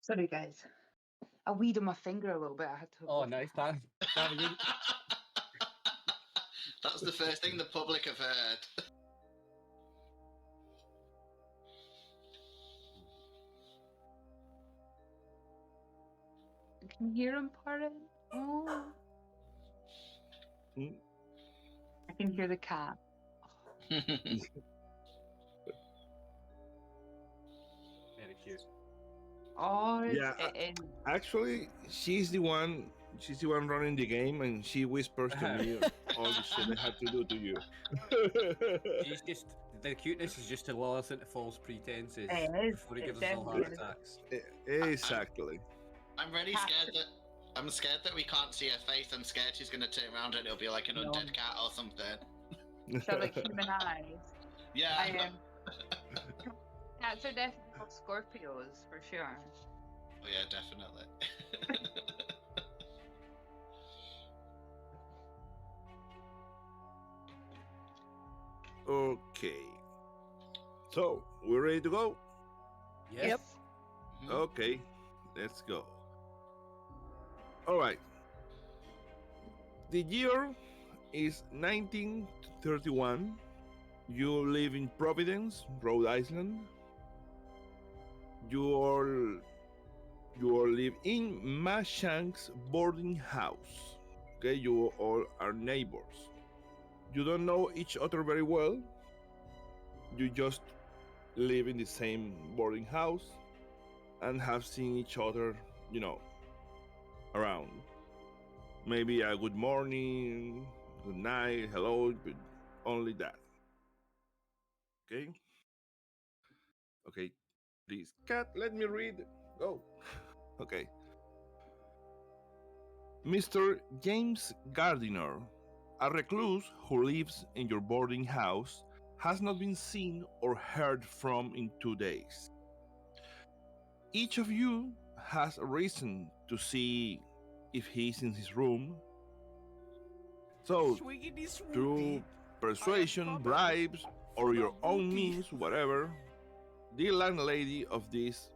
Sorry, guys. I weed on my finger a little bit. I had to. Oh, nice, Dan. That's the first thing the public have heard. Can you hear him purring? Oh. I can hear the cat. Very cute. Oh, Yeah, it is. actually, she's the one running the game, and she whispers to me all the shit I have to do to you. She's just the cuteness is just to lure us into false pretenses It is. before he It gives us all heart definitely attacks. Exactly. I'm really scared that I'm scared that we can't see her face. I'm scared she's gonna turn around and it'll be like an No. undead cat or something. So like human eyes. Yeah. Cats are definitely called Scorpios for sure. Oh yeah, definitely. Okay. So, we're ready to go? Yes. Yep. Okay, let's go. All right. The year is 1931. You live in Providence, Rhode Island. You all live in Mashank's boarding house. Okay, you all are neighbors. You don't know each other very well. You just live in the same boarding house and have seen each other, around. Maybe a good morning, good night, hello, but only that. Okay? Okay, please, cat, let me read. Go. Okay. Mr. James Gardiner, a recluse who lives in your boarding house, has not been seen or heard from in 2 days. Each of you has a reason to see if he's in his room. So, through persuasion, bribes, or your own means, whatever, the landlady of this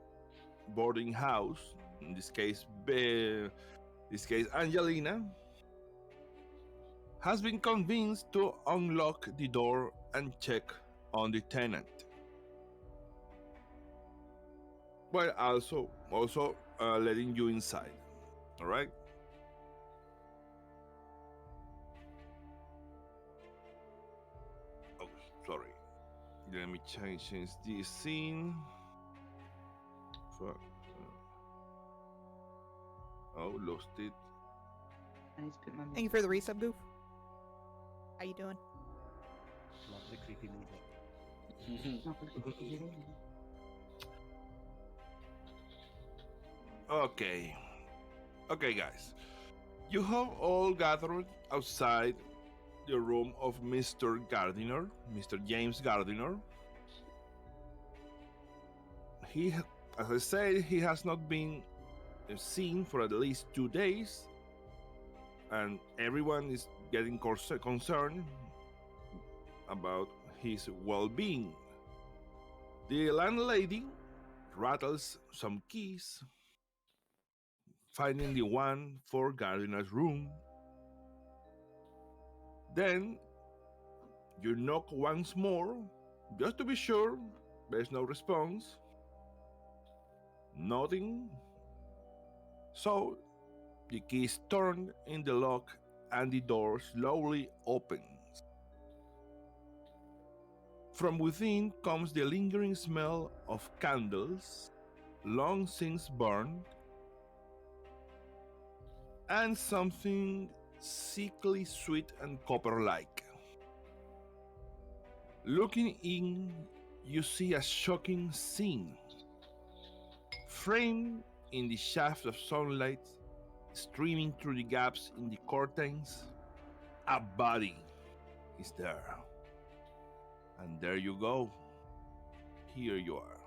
boarding house, in this case Angelina, has been convinced to unlock the door and check on the tenant, while also letting you inside. All right. Oh, sorry. Let me change this scene. Fuck. Oh, lost it. I need to put my Thank you for the resub, Goof. How you doing? Love the creepy music. Okay. Okay, guys. You have all gathered outside the room of Mr. Gardiner, Mr. James Gardiner. He, as I said, he has not been seen for at least 2 days, and everyone is getting concerned about his well-being. The landlady rattles some keys, finding the one for Gardiner's room. Then you knock once more, just to be sure. There's no response. Nothing. So the key is turned in the lock and the door slowly opens. From within comes the lingering smell of candles, long since burned, and something sickly sweet and copper-like. Looking in, you see a shocking scene. Framed in the shaft of sunlight, streaming through the gaps in the curtains, a body is there. And there you go. Here you are.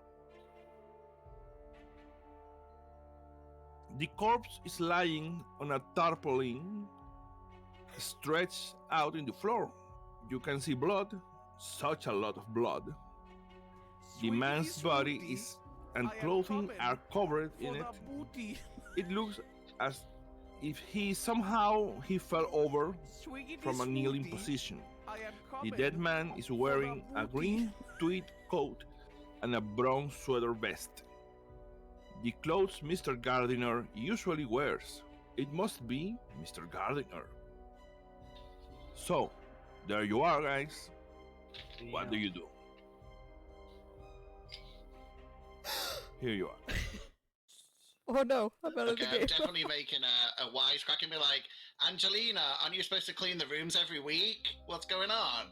The corpse is lying on a tarpaulin stretched out in the floor. You can see blood, such a lot of blood. The man's body is and I am clothing coming are covered for in it. the booty. It looks as if he fell over Swiggity from a kneeling swooty. position. I am The coming dead man is for the wearing a booty. green tweed coat and a brown sweater vest. The clothes Mr. Gardiner usually wears. It must be Mr. Gardiner. So, there you are, guys. What do you do? Here you are. Oh no, I'm out of Okay, the I'm game. definitely making a wisecrack and be like, Angelina, aren't you supposed to clean the rooms every week? What's going on?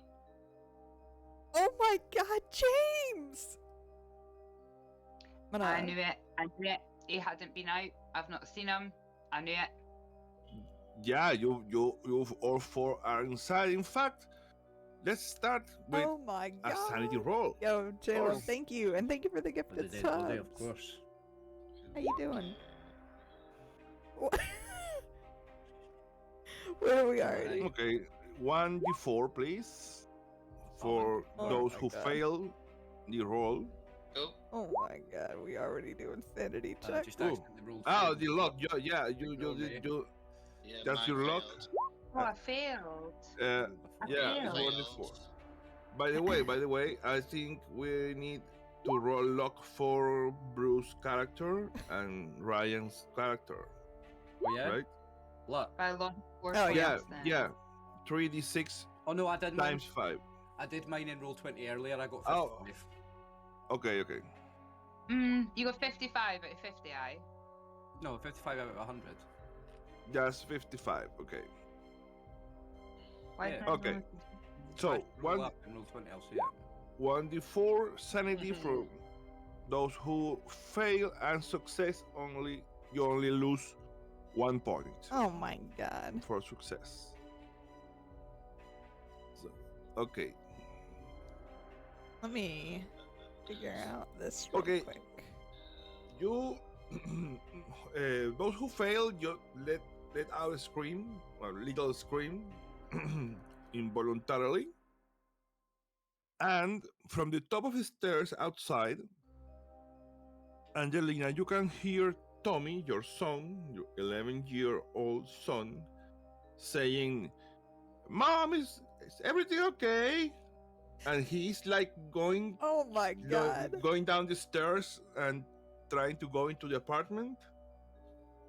Oh my god, James! I knew it. I knew it. He hadn't been out. I've not seen him. I knew it. Yeah, you all four are inside. In fact, let's start with Oh my a god. sanity roll. Yo, J-Lo, course. thank you. And thank you for the For the gifted dead body, subs. of course. How you doing? What? Where are we already? Okay, 1d4, please, for Oh those my who God. fail the roll. Oh, Oh my god, we already doing sanity I check. just Ooh. accidentally rolled Oh, failed. the luck. Yeah, you yeah, That's mine your luck? failed. Oh, I failed. yeah, failed. it's 1d4. By the way, I think we need to roll luck for Bruce's character and Ryan's character, Oh, yeah? right? Luck. By long four Oh, Yeah, points then. yeah. 3d6 Oh no, I did mine. times 5. I did mine in roll 20 earlier. I got 55. Oh. Okay. You got 55 out of 50, aye? No, 55 out of 100. That's 55. Okay. Why Yeah. can't I Okay. roll So I roll one up and roll 20. I'll see it. 1d4 sanity for those who fail and success. You only lose 1 point Oh my god. for success. So, okay. Let me figure out this real Okay. quick. You those who fail, you let out a scream, a little scream, involuntarily. And from the top of the stairs outside, Angelina, you can hear Tommy, your son, your 11-year-old son, saying, "Mom, is everything okay?" And he's like going Oh my god. going down the stairs and trying to go into the apartment.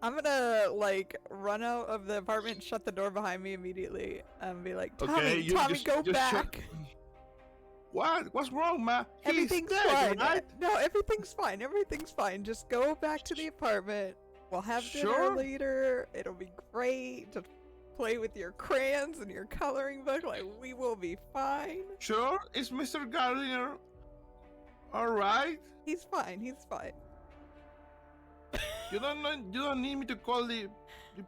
I'm gonna like run out of the apartment, shut the door behind me immediately, and be like, Tommy, Okay, you Tommy, just- go just shut- back. What's wrong, ma? He's Everything's dead, fine. right? No, everything's fine. Everything's fine. Just go back to the apartment. We'll have dinner Sure. later. It'll be great. Just play with your crayons and your coloring book. Like, we will be fine. Sure, is Mr. Gardiner all right? He's fine. He's fine. You don't need me to call the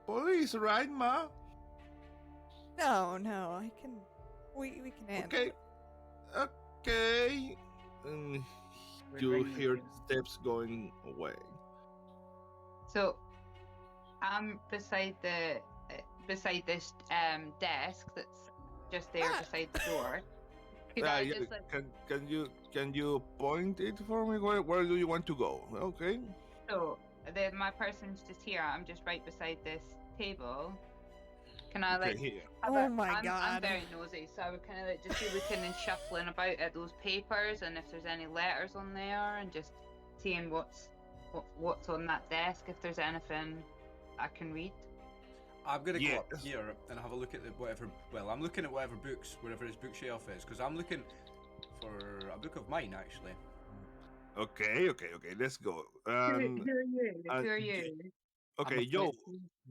police, right, ma? No, I can. We can handle Okay. it. Okay. And you hear steps going away. So, I'm beside beside this desk that's just there beside the door. Could I Yeah, just, like, can you point it for me? Where do you want to go? Okay. so my person's just here. I'm just right beside this table. Can I like? Okay, here. have Oh a- my I'm God. very nosy, so I would kind of like just be looking and shuffling about at those papers, and if there's any letters on there, and just seeing what's on that desk. If there's anything I can read. I'm gonna go up Yes. here and have a look at whatever. Well, I'm looking at whatever books, wherever his bookshelf is, because I'm looking for a book of mine actually. Okay. Let's go. Who are you? and Who are y- you? Okay, I'm yo.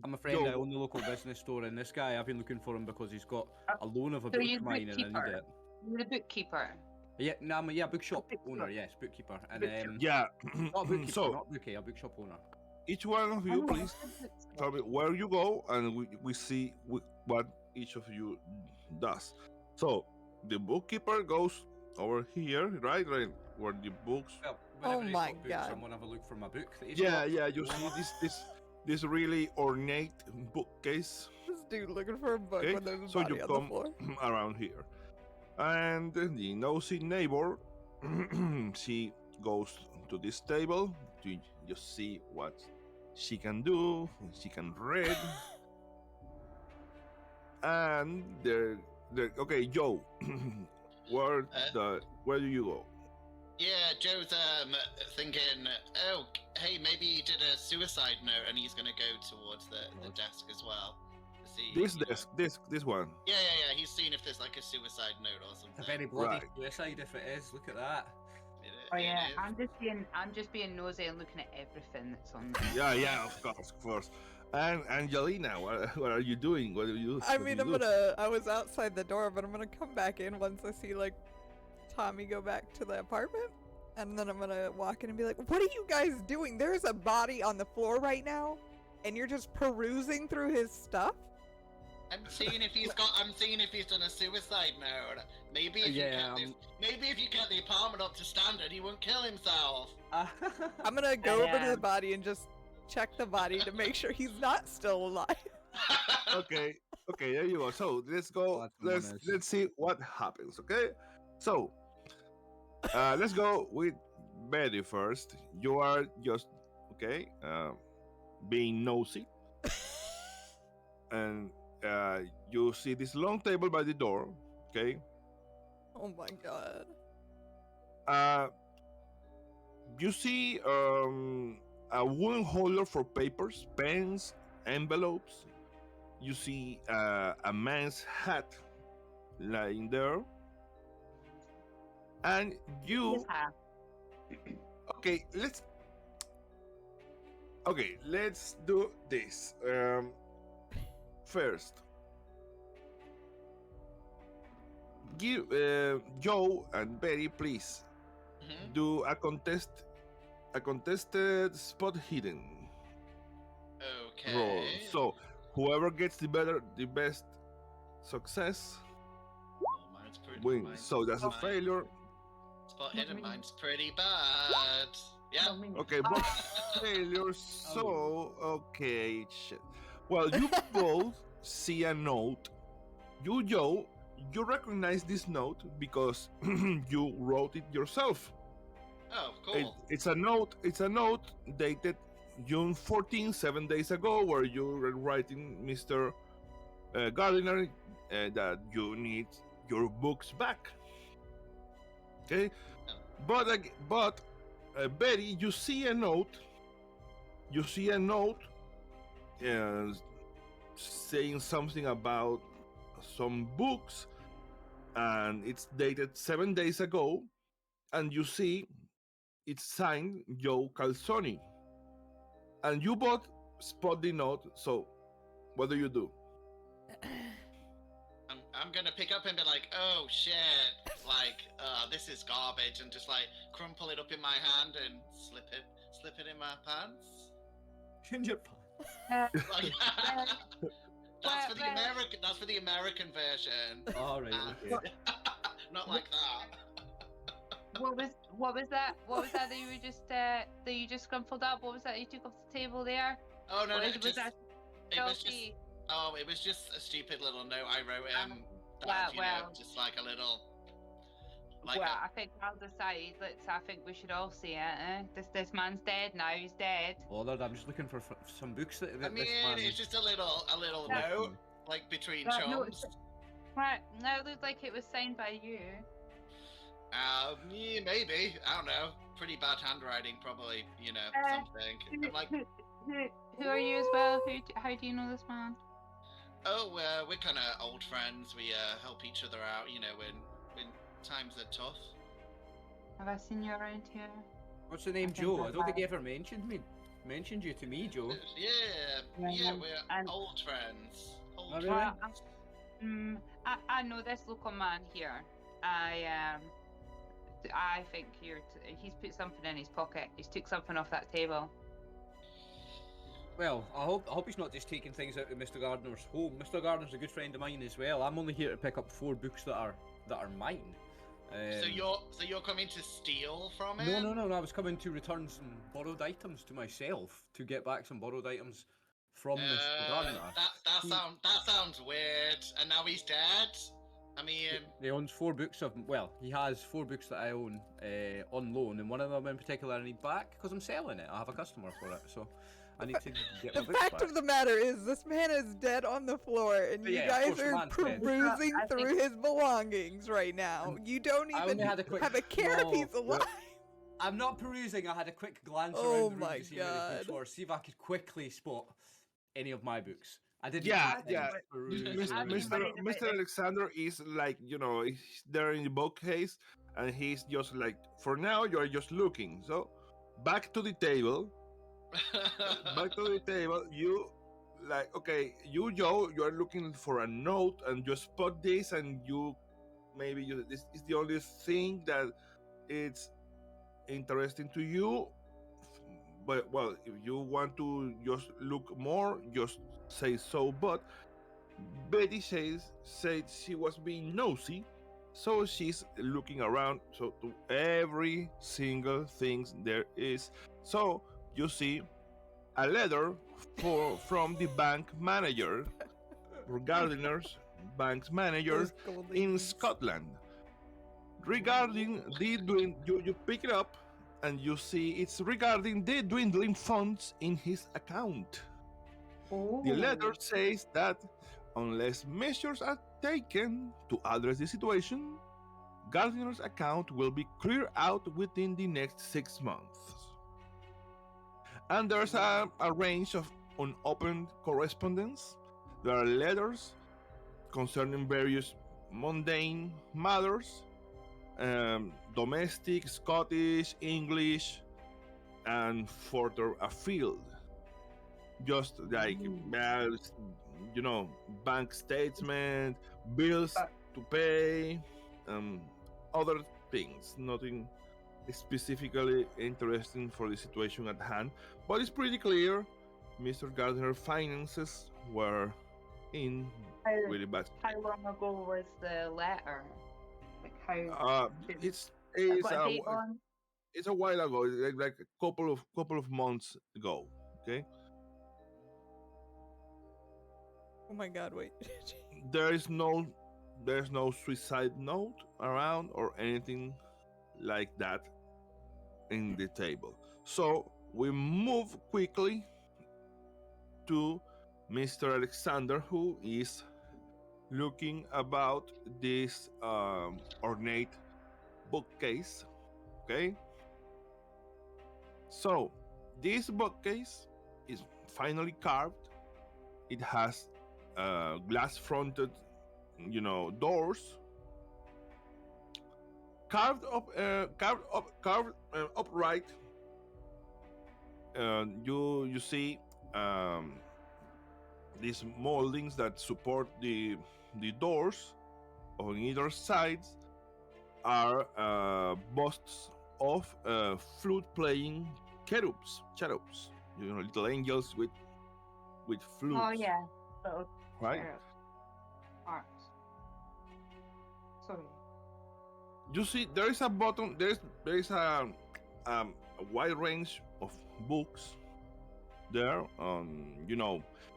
I'm a friend. I Yo. own the local business store, and this guy, I've been looking for him because he's got a loan of a So book you're of the mine, and I need bookkeeper? it. You're the bookkeeper. Yeah, no, I'm a bookshop bookkeeper. owner. Yes, bookkeeper, and Bookkeeper. Yeah. not a bookkeeper, So not bookie, a bookshop owner. each one of you, please tell me where you go, and we see what each of you does. So the bookkeeper goes over here, right where the books. Well, Oh whenever he's my got books, God. I'm gonna have a look for my book. That he's Yeah, got. you see this really ornate bookcase. This dude looking for a book Okay, when there's a so body you on the come floor. around here, and the nosy neighbor she goes to this table to just see what she can do. She can read. And okay, Joe. where do you go? Yeah, Joe's thinking, oh, hey, maybe he did a suicide note and he's gonna go towards the desk as well. To see, This you know. desk, this one. Yeah. He's seeing if there's like a suicide note or something. A very bloody Right. suicide if it is. Look at that. Oh It yeah, is. I'm just being nosy and looking at everything that's on there. Yeah, of course. And Angelina, what are you doing? What do you? I what mean, do you do? I was outside the door, but I'm gonna come back in once I see, like, Tommy go back to the apartment. And then I'm gonna walk in and be like, what are you guys doing? There's a body on the floor right now, and you're just perusing through his stuff? I'm seeing if he's done a suicide note. Maybe if you get the apartment up to standard, he won't kill himself. I'm gonna go over to the body and just check the body to make sure he's not still alive. Okay, there you go. So let's go. That's Let's see what happens. Okay, so let's go with Betty first. You are just being nosy, and you see this long table by the door. Okay, Oh my god. you see a wooden holder for papers, pens, envelopes. You see a man's hat lying there. And you let's do this. First, give Joe and Betty, please do a contested spot hidden Okay. roll. So whoever gets the best success Mine's pretty. wins. So that's a failure. Spot hidden. Mine's pretty bad. Yeah. Okay, both failures. So okay, shit. Well, you both see a note. You, Joe, you recognize this note because you wrote it yourself. Oh, cool. It's a note dated June 14, 7 days ago, where you were writing Mr. Gardiner that you need your books back. Okay, but Betty, you see a note. Saying something about some books, and it's dated 7 days ago, and you see it's signed Joe Calzoni, and you both spot the note. So what do you do? I'm gonna pick up and be like, oh shit, like, this is garbage, and just like crumple it up in my hand and slip it in my pants. In your pants. Like, that's for the American version. All right. Okay. Not like that. What was that that you just scrumpled up? What was that you took off the table there? Oh no, It was just a stupid little note I wrote him. Just like a little. Like I think I'll decide. I think we should all see it. This man's dead now. He's dead. Lord, I'm just looking for some books that. I mean, this man... it's just a little note, like between chums. Right, no, it looked like it was signed by you. Yeah, maybe. I don't know. Pretty bad handwriting, probably. Something. I'm like, who are you as well? How do you know this man? Oh, we're kind of old friends. We help each other out, when times are tough. Have I seen you around here? What's the name, Joe? I don't think he ever mentioned you to me, Joe. Yeah, we're old friends. Old friends. I know this local man here. I think he's put something in his pocket. He's took something off that table. Well, I hope he's not just taking things out of Mr. Gardiner's home. Mr. Gardiner's a good friend of mine as well. I'm only here to pick up 4 books that are mine. So you're coming to steal from him? No. I was coming to return some borrowed items to myself, to get back some borrowed items from Mr. Gardiner. That sounds weird. And now he's dead. I mean, He owns 4 books of. Well, he has 4 books that I own on loan, and one of them in particular I need back because I'm selling it. I have a customer for it, so I need to get my The books fact back. of the matter is, this man is dead on the floor, and But you yeah, of guys course, are man's dead. perusing I think- through his belongings right now. You don't I even only had a quick. have a care if he's No, alive. I'm not perusing. I had a quick glance Oh around the room my to see where the books God. were, see if I could quickly spot any of my books. I didn't. Yeah, have any yeah. peruse I've any been of Mr. worried them. about Mr. this. Alexander is like, he's there in the bookcase, and he's just like, for now, you're just looking. So, back to the table. Back to the table. You, like, okay, Joe, you're looking for a note, and you spot this, and this is the only thing that it's interesting to you. But, well, if you want to just look more, just say so. But Betty said she was being nosy, so she's looking around so to every single thing there is. So you see a letter from the bank manager, Gardner's bank's manager Those gold in leaves. Scotland, regarding you pick it up and you see it's regarding the dwindling funds in his account. The letter says that unless measures are taken to address the situation, Gardner's account will be cleared out within the next 6 months. And there's a range of unopened correspondence. There are letters concerning various mundane matters, domestic, Scottish, English, and further afield. Just like, bank statement, bills to pay, other things. Nothing specifically interesting for the situation at hand, but it's pretty clear Mr. Gardner's finances were in really bad state. How long ago was the letter? Like how? It's Got a date on? it's a while ago, like a couple of months ago. Okay, Oh my god, wait. there's no suicide note around or anything like that in the table. So we move quickly to Mr. Alexander, who is looking about this ornate bookcase. Okay, so this bookcase is finally carved. It has glass-fronted, doors, carved upright. You see these moldings that support the doors. On either sides are busts of flute-playing cherubs, little angels with flutes. Oh yeah. Little Right. Arts. Sorry. You see, there is a bottom. There is a wide range of books there.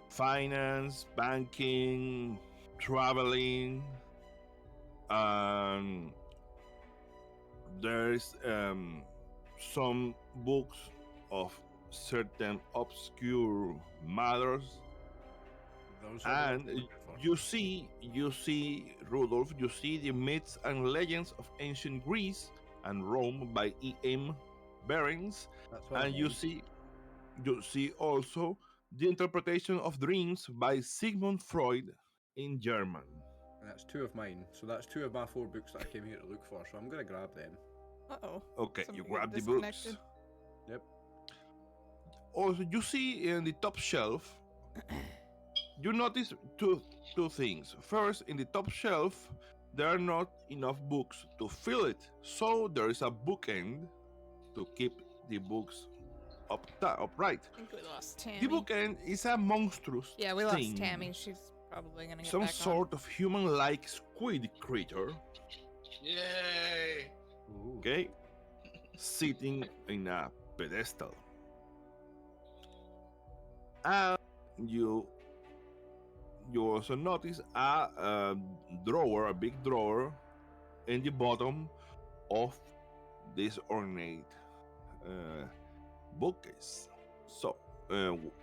Finance, banking, traveling. There's some books of certain obscure matters. Those are the And ones I'm looking for. you see, Rudolph, you see the myths and legends of ancient Greece and Rome by E.M. Behrens, That's what and I you mean. see also the interpretation of dreams by Sigmund Freud in German. And that's 2 of mine. So that's 2 of my 4 books that I came here to look for. So I'm gonna grab them. Uh-oh. Okay, Some you get grab the books. disconnected. Yep. Also, you see in the top shelf, you notice two things. First, in the top shelf, there are not enough books to fill it, so there is a bookend to keep the books upright. I think we lost Tammy. The bookend is a monstrous Yeah, we lost thing. Tammy. She's probably gonna get Some back sort of human-like squid creature, Yay! Ooh. okay, sitting in a pedestal. And you also notice a drawer, a big drawer, in the bottom of this ornate bookcase. So,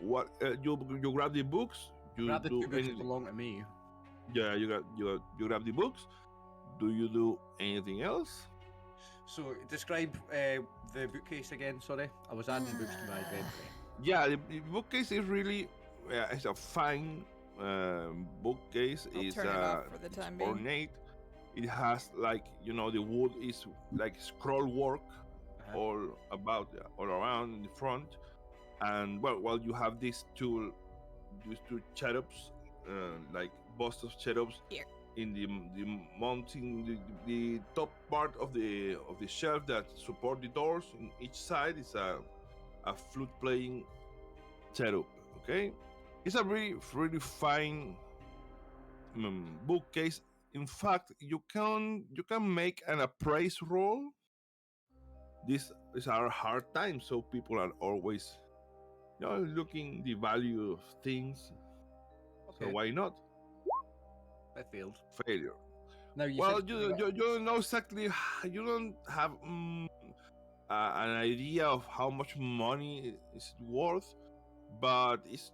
what you grab the books? You Grab the do two books that anything? belong to me. Yeah, you grab the books. Do you do anything else? So describe the bookcase again. Sorry, I was adding books to my inventory. Yeah, the bookcase is really it's a fine bookcase. I'll It's turn it off for the time being. ornate. It has like the wood is like scroll work all about all around in the front, and well you have these two cherubs, like bust of cherubs Here. in the mounting the top part of the shelf that support the doors. In each side is a flute playing cherub. Okay, it's a really fine bookcase. In fact, you can make an appraise roll. These are hard times, so people are always looking the value of things. So Okay, why not? I failed. Failure. Now you Well, said you don't know exactly. You don't have an idea of how much money it's worth, but it's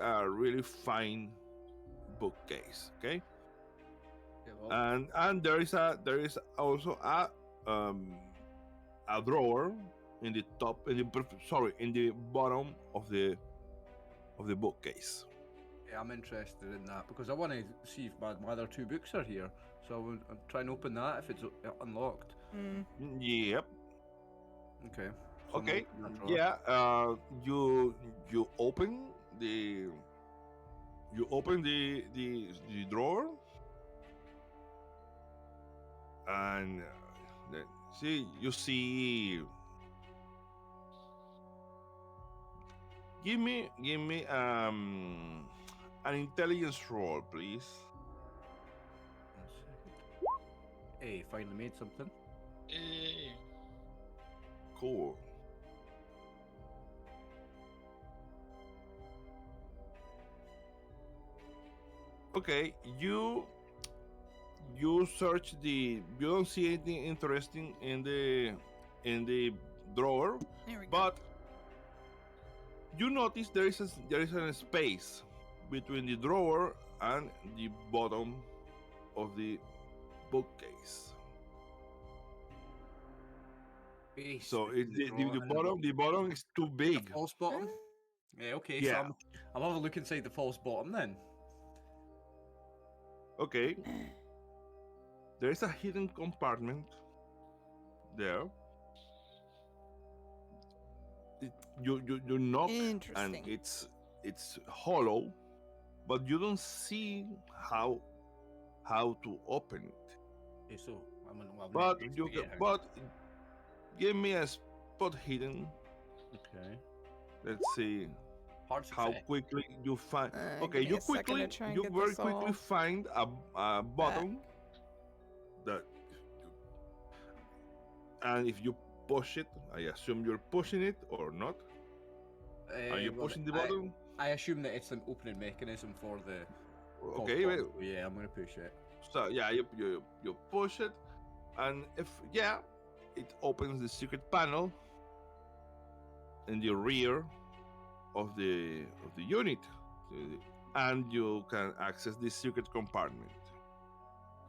a really fine bookcase. Okay, okay, well, and there is also a drawer in the top in the bottom of the bookcase. yeah, I'm interested in that because I want to see if my other two books are here. So I'm trying to open that if it's unlocked. Mm. Yep. Okay. So I'm Okay. opening that drawer. Yeah. You open the drawer, and you see. Give me an intelligence roll, please. 1 second. Hey, finally made something. Eh, Cool. Okay, you search you don't see anything interesting in the drawer, There we go. but you notice there is a space between the drawer and the bottom of the bookcase. Base So between the drawer and the bottom is too the big. false bottom. Yeah. Okay. So Yeah. I'll have a look inside the false bottom then. Okay. There is a hidden compartment there. You knock and Interesting. it's hollow, but you don't see how to open it. Okay. So I'm gonna But but give me a spot hidden. Okay. Let's see Hard how success. quickly you find. Okay, Give me you a second quickly to try and you get very this quickly all find a button that, and if you push it, I assume you're pushing it or not. Are you Well, pushing the button? I assume that it's an opening mechanism for the. false Okay, bottom, well, so yeah, I'm gonna push it. so yeah, you push it, and it opens the secret panel in the rear of the unit, and you can access the secret compartment.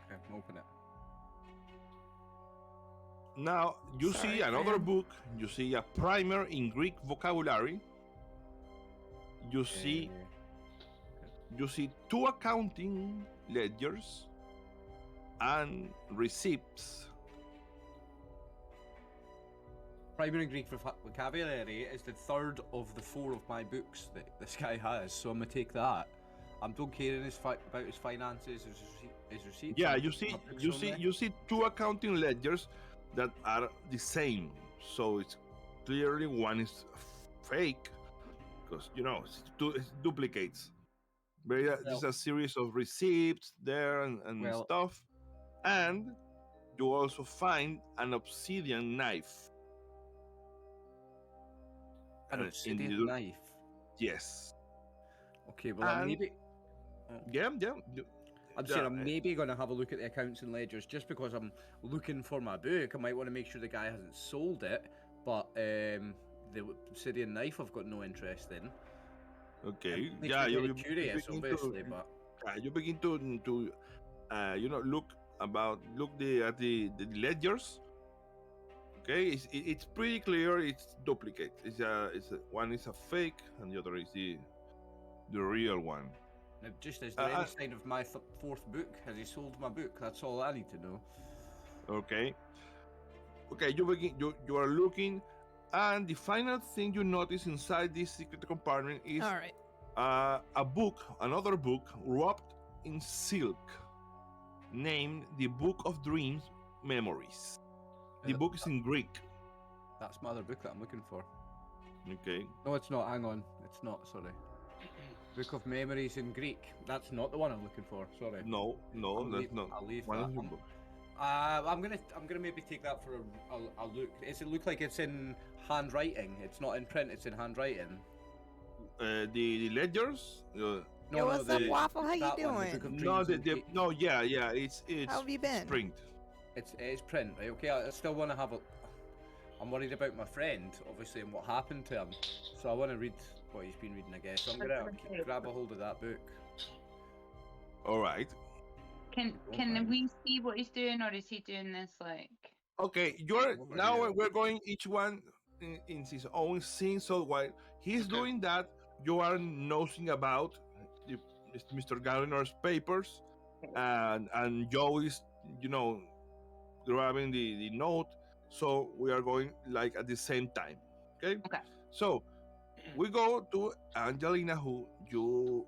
Okay, open it. Now you Sorry, see another fam. book. You see a primer in Greek vocabulary. You see two accounting ledgers and receipts. Primary Greek vocabulary is the third of the 4 of my books that this guy has, so I'm gonna take that. I'm don't caring about his finances, his receipts. Yeah, I'm you putting see, my books you on see, there. you see two accounting ledgers that are the same. So it's clearly one is fake because it's duplicates. But there's a series of receipts there and Well- stuff, and you also find an obsidian knife. An in obsidian the- knife. Yes. Okay, well And- maybe. Yeah. I'm saying Yeah, I'm maybe going to have a look at the accounts and ledgers just because I'm looking for my book. I might want to make sure the guy hasn't sold it, but the obsidian knife I've got no interest in. Okay. Makes Yeah, me very you curious, begin obviously, to but you begin to look at the ledgers. Okay, it's pretty clear. It's duplicate. One is a fake and the other is the real one. now, just is there Uh, any sign of my fourth book? Has he sold my book? That's all I need to know. Okay. Okay, you are looking, and the final thing you notice inside this secret compartment is All right. another book wrapped in silk, named the Book of Dreams Memories. The book is in Greek. That's my other book that I'm looking for. Okay. No, it's not. Hang on. It's not. Sorry. Book of Memories in Greek. That's not the one I'm looking for. Sorry. No, that's not. I'll leave one that. of your books. I'm gonna maybe take that for a look. Does it look like it's in handwriting? It's not in print. It's in handwriting. The ledgers. No, Yo, what's up, the- Waffle? How you that one, the doing? Book of No, Dreams in Greek. no, yeah, it's How have you been? print. It's print, right? Okay, I still want to have a. I'm worried about my friend, obviously, and what happened to him. So I want to read what he's been reading, I guess. So I'm gonna grab a hold of that book. All right. Can we see what he's doing, or is he doing this like? Okay, Over now here. we're going each one in his own scene. So while he's Okay. doing that, you are nosing about Mr. Gardiner's papers, and Joe is grabbing the note. So we are going like at the same time. Okay. Okay. So we go to Angelina, who you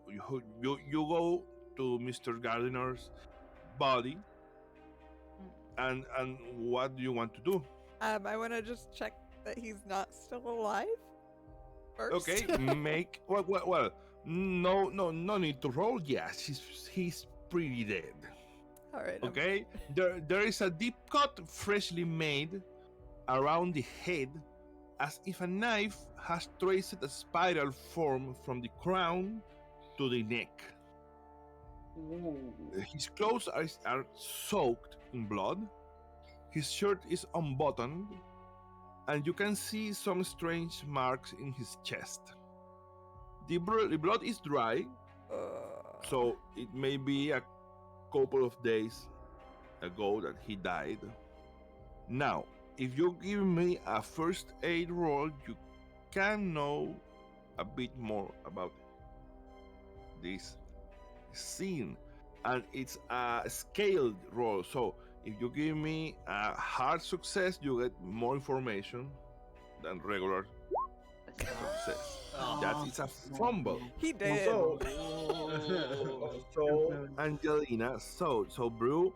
go to Mr. Gardiner's body, and what do you want to do? I want to just check that he's not still alive. First. Okay, make well. No need to roll. Yes, he's pretty dead. All right. Okay, there is a deep cut freshly made around the head, as if a knife has traced a spiral form from the crown to the neck. His clothes are soaked in blood. His shirt is unbuttoned, and you can see some strange marks in his chest. The blood is dry, so it may be a couple of days ago that he died. Now, if you give me a first aid roll, you can know a bit more about this scene, and it's a scaled roll. So if you give me a hard success, you get more information than regular success. It's a fumble. He did. So, Angelina, so Brew,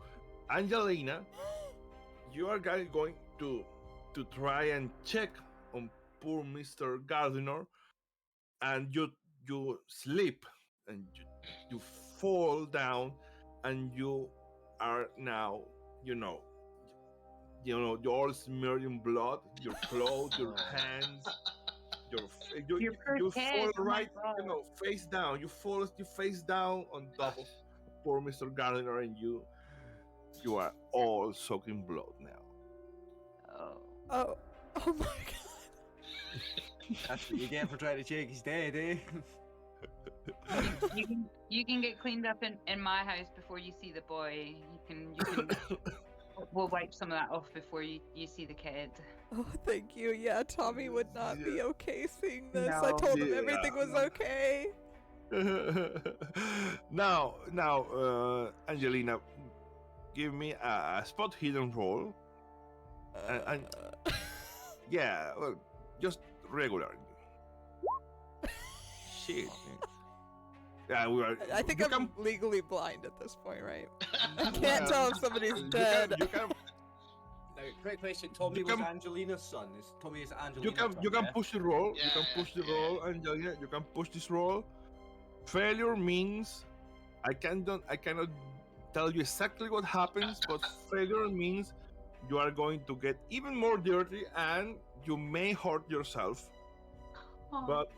Angelina, you are going to try and check on poor Mr. Gardiner, and you slip and you fall down, and you are now you're all smeared in blood, your clothes, your hands, you poor kid, fall oh my right, God. face down. You face down on top of poor Mr. Gardiner, and you are all soaked in blood now. Oh. Oh my god. That's what you get for trying to check he's dead, eh? You can get cleaned up in my house before you see the boy. You can we'll wipe some of that off before you see the kid. Oh, thank you. Yeah, Tommy would not be Yeah. okay seeing this. I No. told him Yeah. everything was okay. now, Angelina, give me a spot hidden roll. And yeah, well, just regular. Shit. Yeah, we are. I think you I'm can- legally blind at this point, right? I can't tell if somebody's dead. You can Now, quick question. Tommy You was can- Angelina's son. Tommy is you Angelina's can son, you can yeah? push the roll. You can Yeah, push the yeah. roll, Angelina. You can push this roll. Failure means I cannot tell you exactly what happens, but failure means you are going to get even more dirty and you may hurt yourself. Oh. But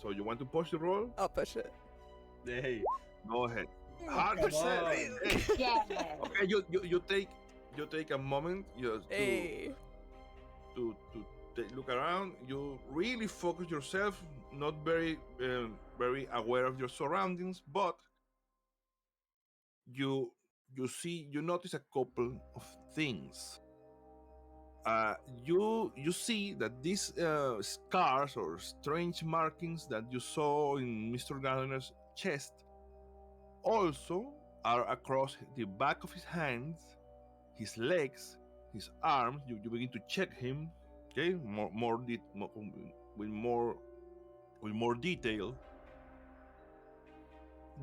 so you want to push the roll? I'll push it. Hey. Go ahead. Oh, Hard come percent. on. Hey. Yeah. Okay, you take a moment just Hey. to look around. You really focus yourself, not very aware of your surroundings, but you you notice a couple of things. You see that these scars or strange markings that you saw in Mr. Gardner's chest also are across the back of his hands, his legs, his arms. You begin to check him, okay, with more detail.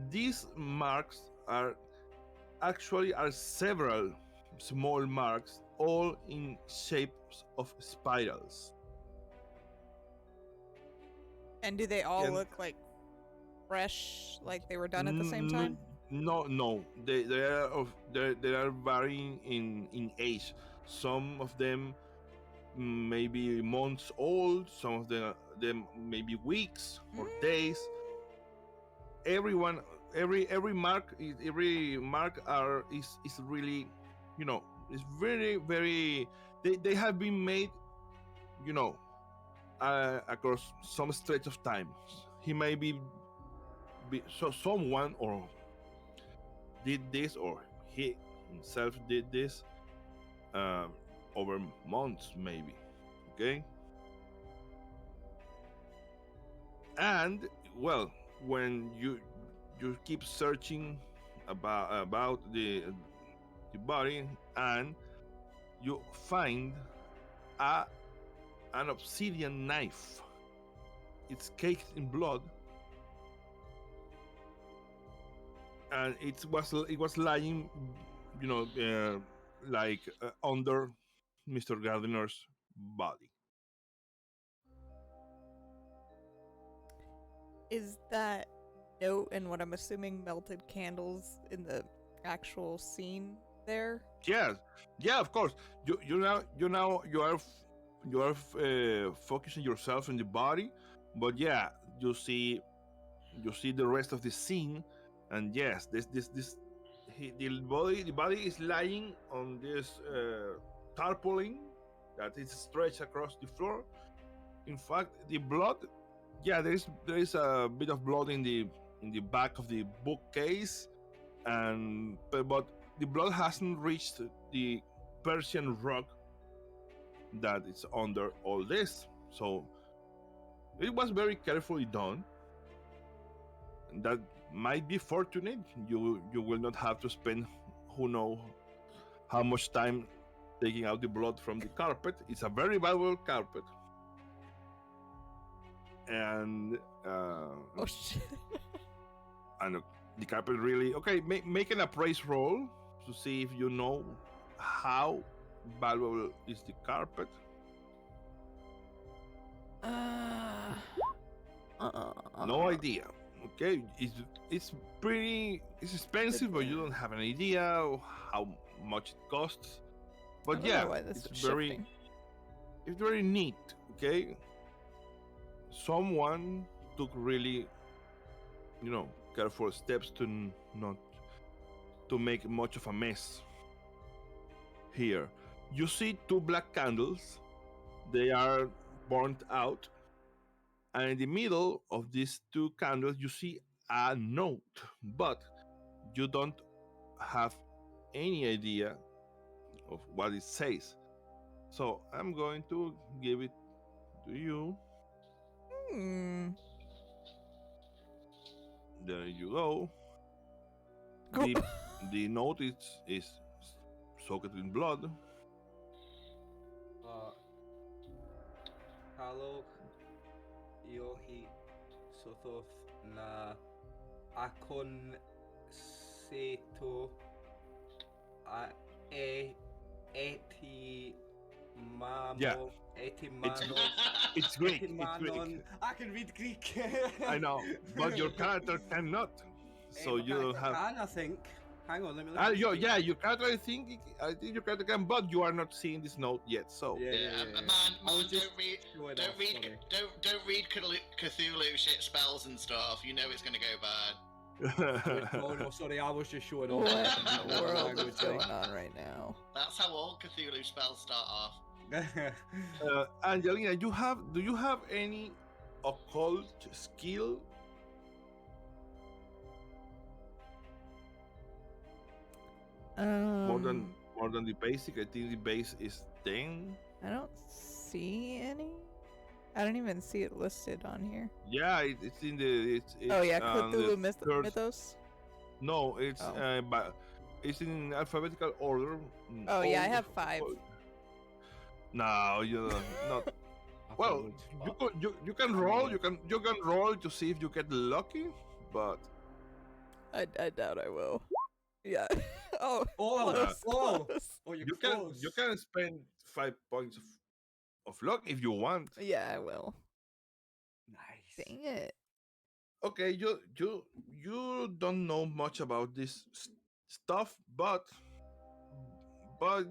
These marks are several small marks, all in shapes of spirals. And do they all And- look like fresh, like they were done at the same N- time? No. They are varying in age. Some of them maybe months old. Some of them maybe weeks or days. Everyone, every mark is really, is very. They have been made, across some stretch of time. He may so someone or did this, or he himself did this over months maybe, okay. And well, when you keep searching about the body, and you find an obsidian knife. It's caked in blood, and it was lying, under Mr. Gardner's body. Is that note and what I'm assuming melted candles in the actual scene there? Yes, yeah, of course. You are focusing yourself on the body, but yeah, you see the rest of the scene, and yes, the body is lying on this tarpaulin that is stretched across the floor. In fact, the blood, yeah, there is a bit of blood in the back of the bookcase, but the blood hasn't reached the Persian rug that is under all this. So it was very carefully done. That might be fortunate. You will not have to spend who know how much time taking out the blood from the carpet. It's a very valuable carpet. And Oh shit. and the carpet really okay. Make an appraise roll to see if you know how valuable is the carpet. No idea. Okay, it's expensive, but you don't have an idea of how much it costs. But I don't yeah, know why this it's is very shifting. it's very neat. Okay, someone took really, careful steps to not to make much of a mess here. You see two black candles. They are burnt out. And in the middle of these two candles, you see a note, but you don't have any idea of what it says. So I'm going to give it to you. Hmm. There you go. Go- The note is soaked in blood. Hello, Iohi Sothoth na Akon Seto Eti Mamo Yeah. Eti Mano It's Greek. Eti It's Greek. Manon. I can read Greek. I know, but your character cannot. So you don't have. Can, I think. Hang on, let me look. at Your the your character. I think your character can, but you are not seeing this note yet. So Man, I was just don't read, showing don't off, read, sorry. don't read Cthulhu shit spells and stuff. You know it's gonna go bad. No, sorry, I was just showing off. What in the world language is going on right now? That's how all Cthulhu spells start off. Angelina, do you have any occult skill? More than the basic. I think the base is 10. I don't see any. I don't even see it listed on here. Yeah, it's in the it's Oh yeah, on the Cthulhu third- Mythos. No, it's Oh. but it's in alphabetical order. Oh yeah, I All have of- 5. No, you not. Well, you can roll. You can roll to see if you get lucky, but I doubt I will. Yeah. Oh. Oh, Close, oh, close. oh, you're you close. can spend 5 points of luck if you want. Yeah, I will. Nice. Dang it. Okay, you don't know much about this stuff, but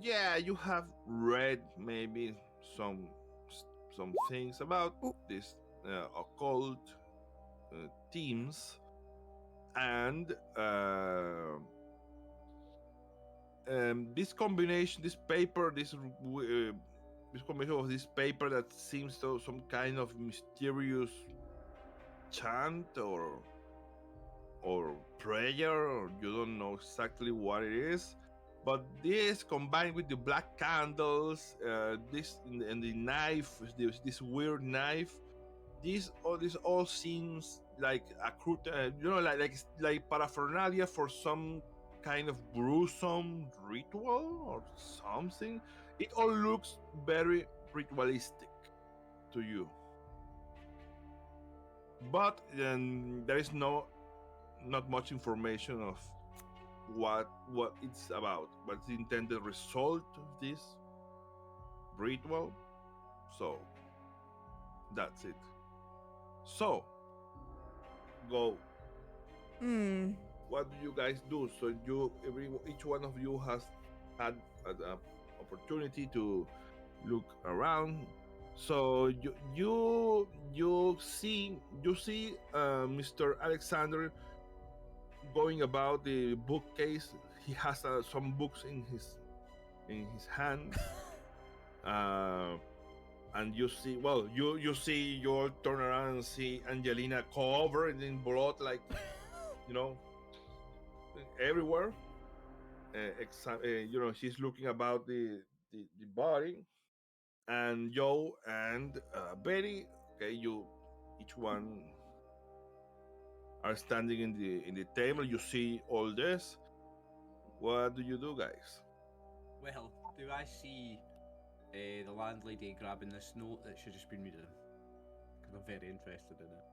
yeah, you have read maybe some things about Ooh. this occult themes, and this combination, this paper, this combination of this paper that seems to some kind of mysterious chant or prayer, or you don't know exactly what it is, but this combined with the black candles, this and the knife, this weird knife, this all seems like a like paraphernalia for some kind of gruesome ritual or something. It all looks very ritualistic to you, but there is not much information of what it's about, what's the intended result of this ritual. So that's it. So go. What do you guys do? So each one of you has had an opportunity to look around. So you see Mr. Alexander going about the bookcase. He has some books in his hand, and you see. Well, you see. You all turn around and see Angelina covered in blood, like everywhere. She's looking about the body, and Joe and Betty. Okay, each one are standing in the table. You see all this. What do you do, guys? Well, do I see the landlady grabbing this note that she's just been reading? Because I'm very interested in it.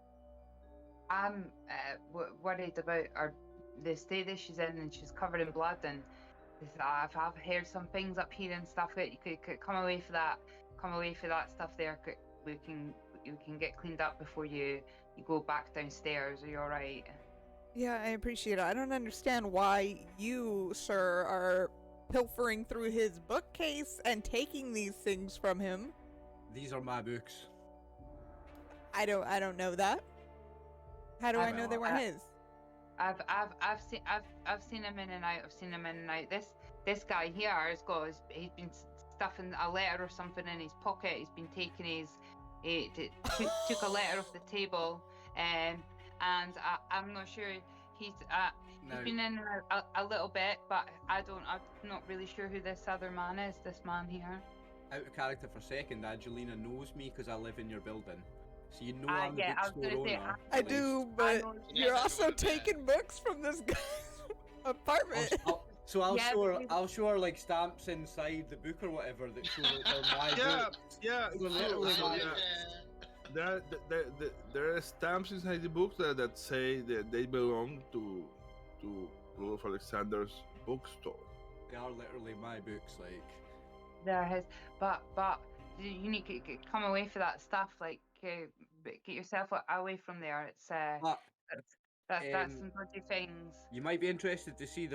I'm worried about the state that she's in, and she's covered in blood. And I've heard some things up here and stuff that you could come away for that. Come away for that stuff there. You can get cleaned up before you go back downstairs. Are you all right? Yeah, I appreciate it. I don't understand why you, sir, are pilfering through his bookcase and taking these things from him. These are my books. I don't know that. How do I know they weren't his? I've seen him in and out. I've seen him in and out. This guy here has got he's been stuffing a letter or something in his pocket. He's been taking took a letter off the table, and I'm not sure he's been in and out a little bit, but I'm not really sure who this other man is. This man here. Out of character for a second, Angelina knows me because I live in your building. So you know I I'm the was bookstore gonna say, owner. I at least. do, but know- you're Yeah, also everyone there. taking books from this guy's apartment. I'll Yeah, show her. because- I'll show her like stamps inside the book or whatever that show that they're my Yeah, books. yeah. We're so- literally so, like- yeah. There are stamps inside the books that say that they belong to Rudolph Alexander's bookstore. They are literally my books. Like There his, but you need to come away for that stuff. Like get yourself away from there. It's but that's um, some dodgy things. you might be interested to see.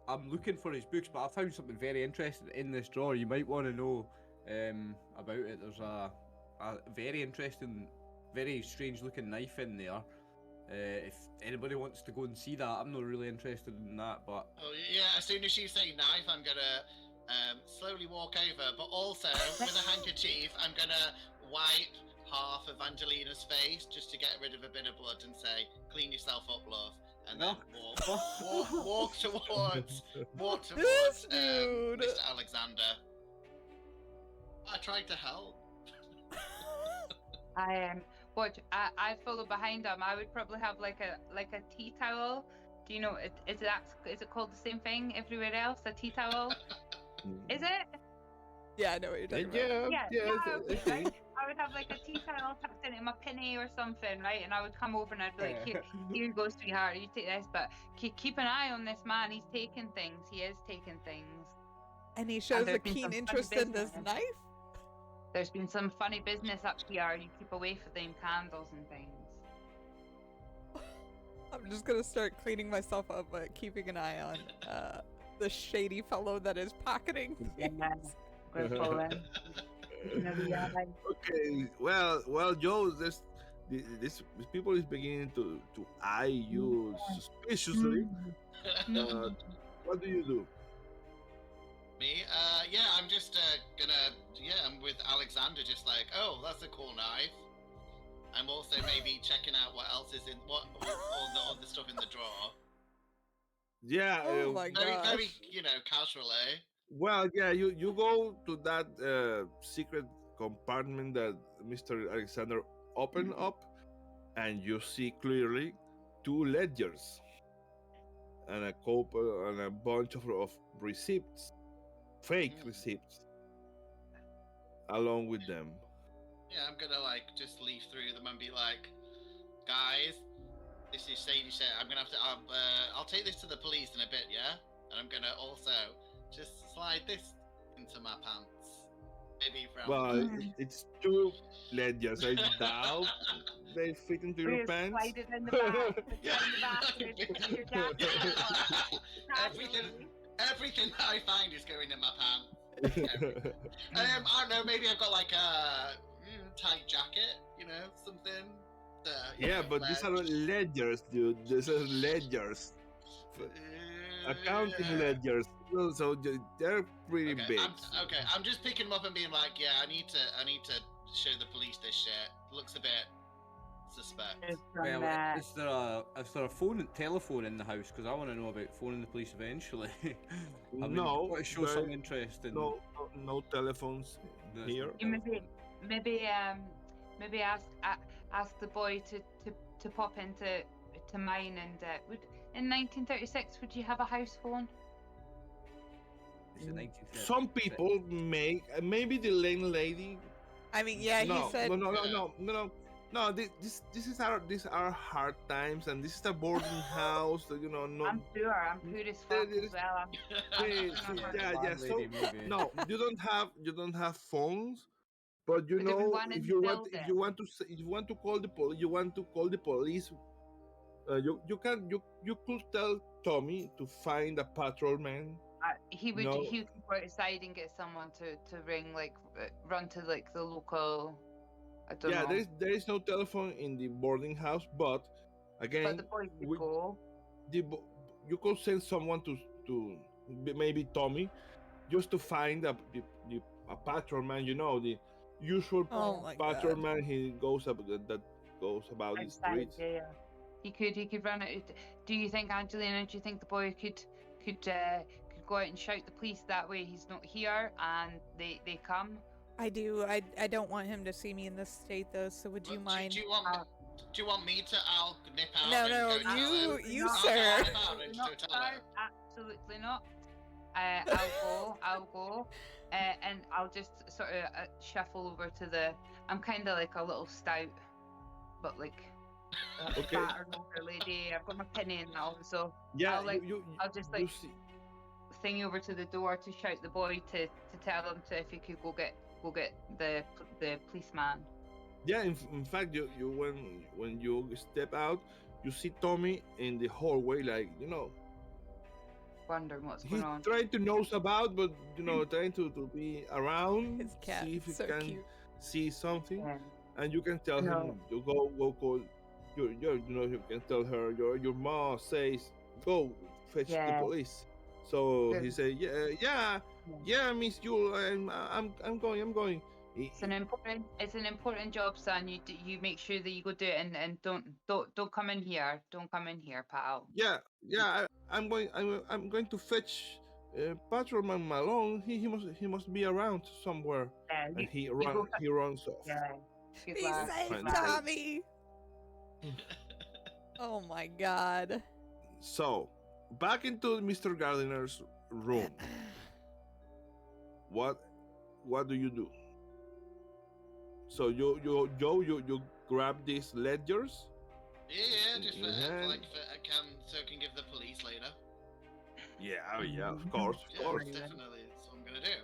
I'm looking for his books, but I found something very interesting in this drawer. You might want to know about it. There's a very interesting, very strange looking knife in there. If anybody wants to go and see that, I'm not really interested in that. But Oh yeah, as soon as you say knife, I'm gonna slowly walk over, but also with a handkerchief, I'm gonna wipe half of Angelina's face just to get rid of a bit of blood and say, "Clean yourself up, love," and then walk towards This dude. Mr. Alexander. I tried to help. I follow behind him. I would probably have like a tea towel. Do you know is it called the same thing everywhere else? A tea towel? Is it? Yeah, I know what you're talking about. Right? I would have like a tea towel tucked into my pinny or something, right? And I would come over and I'd be like, here you go, sweetheart, you take this, but keep an eye on this man. He's taking things. He is taking things. And he shows a keen interest in this knife? There's been some funny business up here. You keep away from them candles and things. I'm just gonna start cleaning myself up, but keeping an eye on the shady fellow that is pocketing things. Okay, well, Joe, this people is beginning to eye you suspiciously. What do you do? Me? Yeah, I'm just I'm with Alexander, just like, oh, that's a cool knife. I'm also maybe checking out what else is in all the stuff in the drawer. Yeah. Oh my gosh. Very, casually. Well, yeah, you go to that secret compartment that Mr. Alexander opened up, and you see clearly 2 ledgers and a couple and a bunch of receipts, fake receipts, along with them. Yeah, I'm gonna just leaf through them and be like, guys, this is shady shit. I'm gonna have to. I'll take this to the police in a bit, yeah. And I'm gonna also just slide this into my pants. Maybe from. Well, it's 2 ledgers. I doubt they fit into your pants. Slide it in the back. Everything that I find is going in my pants. I don't know. Maybe I've got like a tight jacket. Something. Yeah, but these are ledgers, dude. These are ledgers. Accounting ledgers. So they're pretty big. I'm just picking them up and being like, yeah, I need to show the police this shit. Looks a bit suspect. well, is there a telephone in the house? Because I want to know about phoning the police eventually. I mean, No, want to show some interest in. No telephones here. Maybe ask the boy to pop into mine and in 1936 would you have a house phone? Is it 1936? Some people maybe the landlady. I mean, yeah, he said. No. This is our hard times, and this is a boarding house. No. I'm poor as fuck as well. Yeah. So no, you don't have phones, but But if you want to call the police, you could tell Tommy to find a patrolman. He would go outside and get someone to ring, run to the local. I don't know. There is no telephone in the boarding house, but again, But the boy would go. You could send someone to maybe Tommy, just to find a patrolman. The usual patrolman. He goes about the streets. Yeah. He could run it. Do you think, Angelina? Do you think the boy could go out and shout the police that way? He's not here, and they come. I do. I don't want him to see me in this state, though. So would you mind? Do you want me to? I'll nip out. No, you, sir. Absolutely not. I'll go, and I'll just sort of shuffle over to the. I'm kind of like a little stout, but fatter older lady. I've got my pinny in now, so yeah. I'll just thing over to the door to shout the boy to tell him if he could go get the policeman. Yeah, in fact, when you step out, you see Tommy in the hallway, Wondering what's going on. He's trying to nose about, but trying to be around, His cat, see if he so can cute. see something, Yeah. and you can tell him to go call. you can tell her your mom says go fetch the Yeah. police. So he Good. said, yeah, Miss Yule, I'm going. It's an important job, son. You make sure that you go do it, and don't come in here. Don't come in here, pal. Yeah, I'm going to fetch Patrolman Malone. He must be around somewhere. Yeah, And you go. he runs off. Yeah. Good Be lad. safe, Fine. Tommy. Oh my god. So back into Mr. Gardiner's room. What do you do? So you grab these ledgers. Yeah, just for, Yeah. like for I can so I can give the police later. Yeah, of course, Yeah, of course. definitely. That's what I'm gonna do.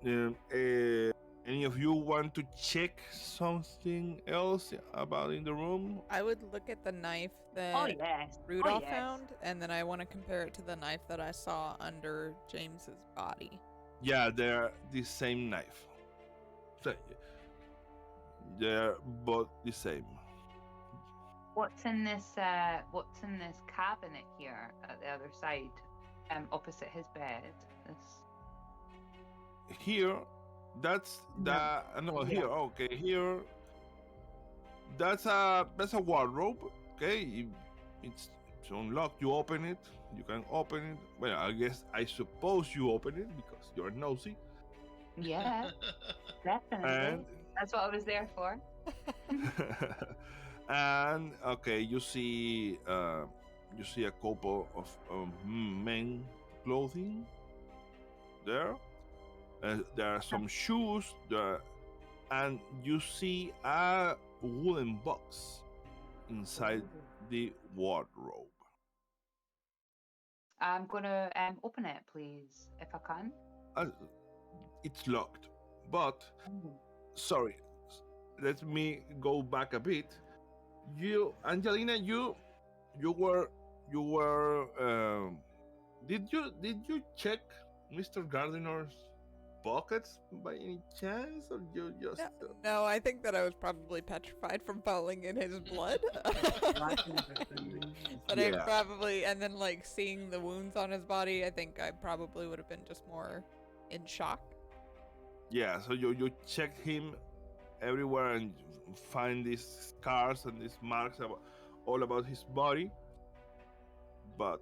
Yeah. Any of you want to check something else about in the room? I would look at the knife that Oh yes. Rudolph yes. found, and then I want to compare it to the knife that I saw under James's body. Yeah, they're the same knife. So, they're both the same. What's in this cabinet here at the other side, opposite his bed? This. Here, that's here. Okay, here. That's a wardrobe. Okay, it's unlocked. You open it. You can open it. Well, I suppose you open it because you're nosy. Yeah, definitely. And That's what I was there for. and okay, you see a couple of men clothing there. There are some shoes there, and you see a wooden box inside the wardrobe. I'm gonna open it, please, if I can. It's locked, but sorry, let me go back a bit. You, Angelina, you were did you check Mr. Gardiner's pockets by any chance, or you just No, I think that I was probably petrified from falling in his blood. But I Yeah. probably, and then like seeing the wounds on his body, I think I probably would have been just more in shock. Yeah, so you check him everywhere and find these scars and these marks all about his body, but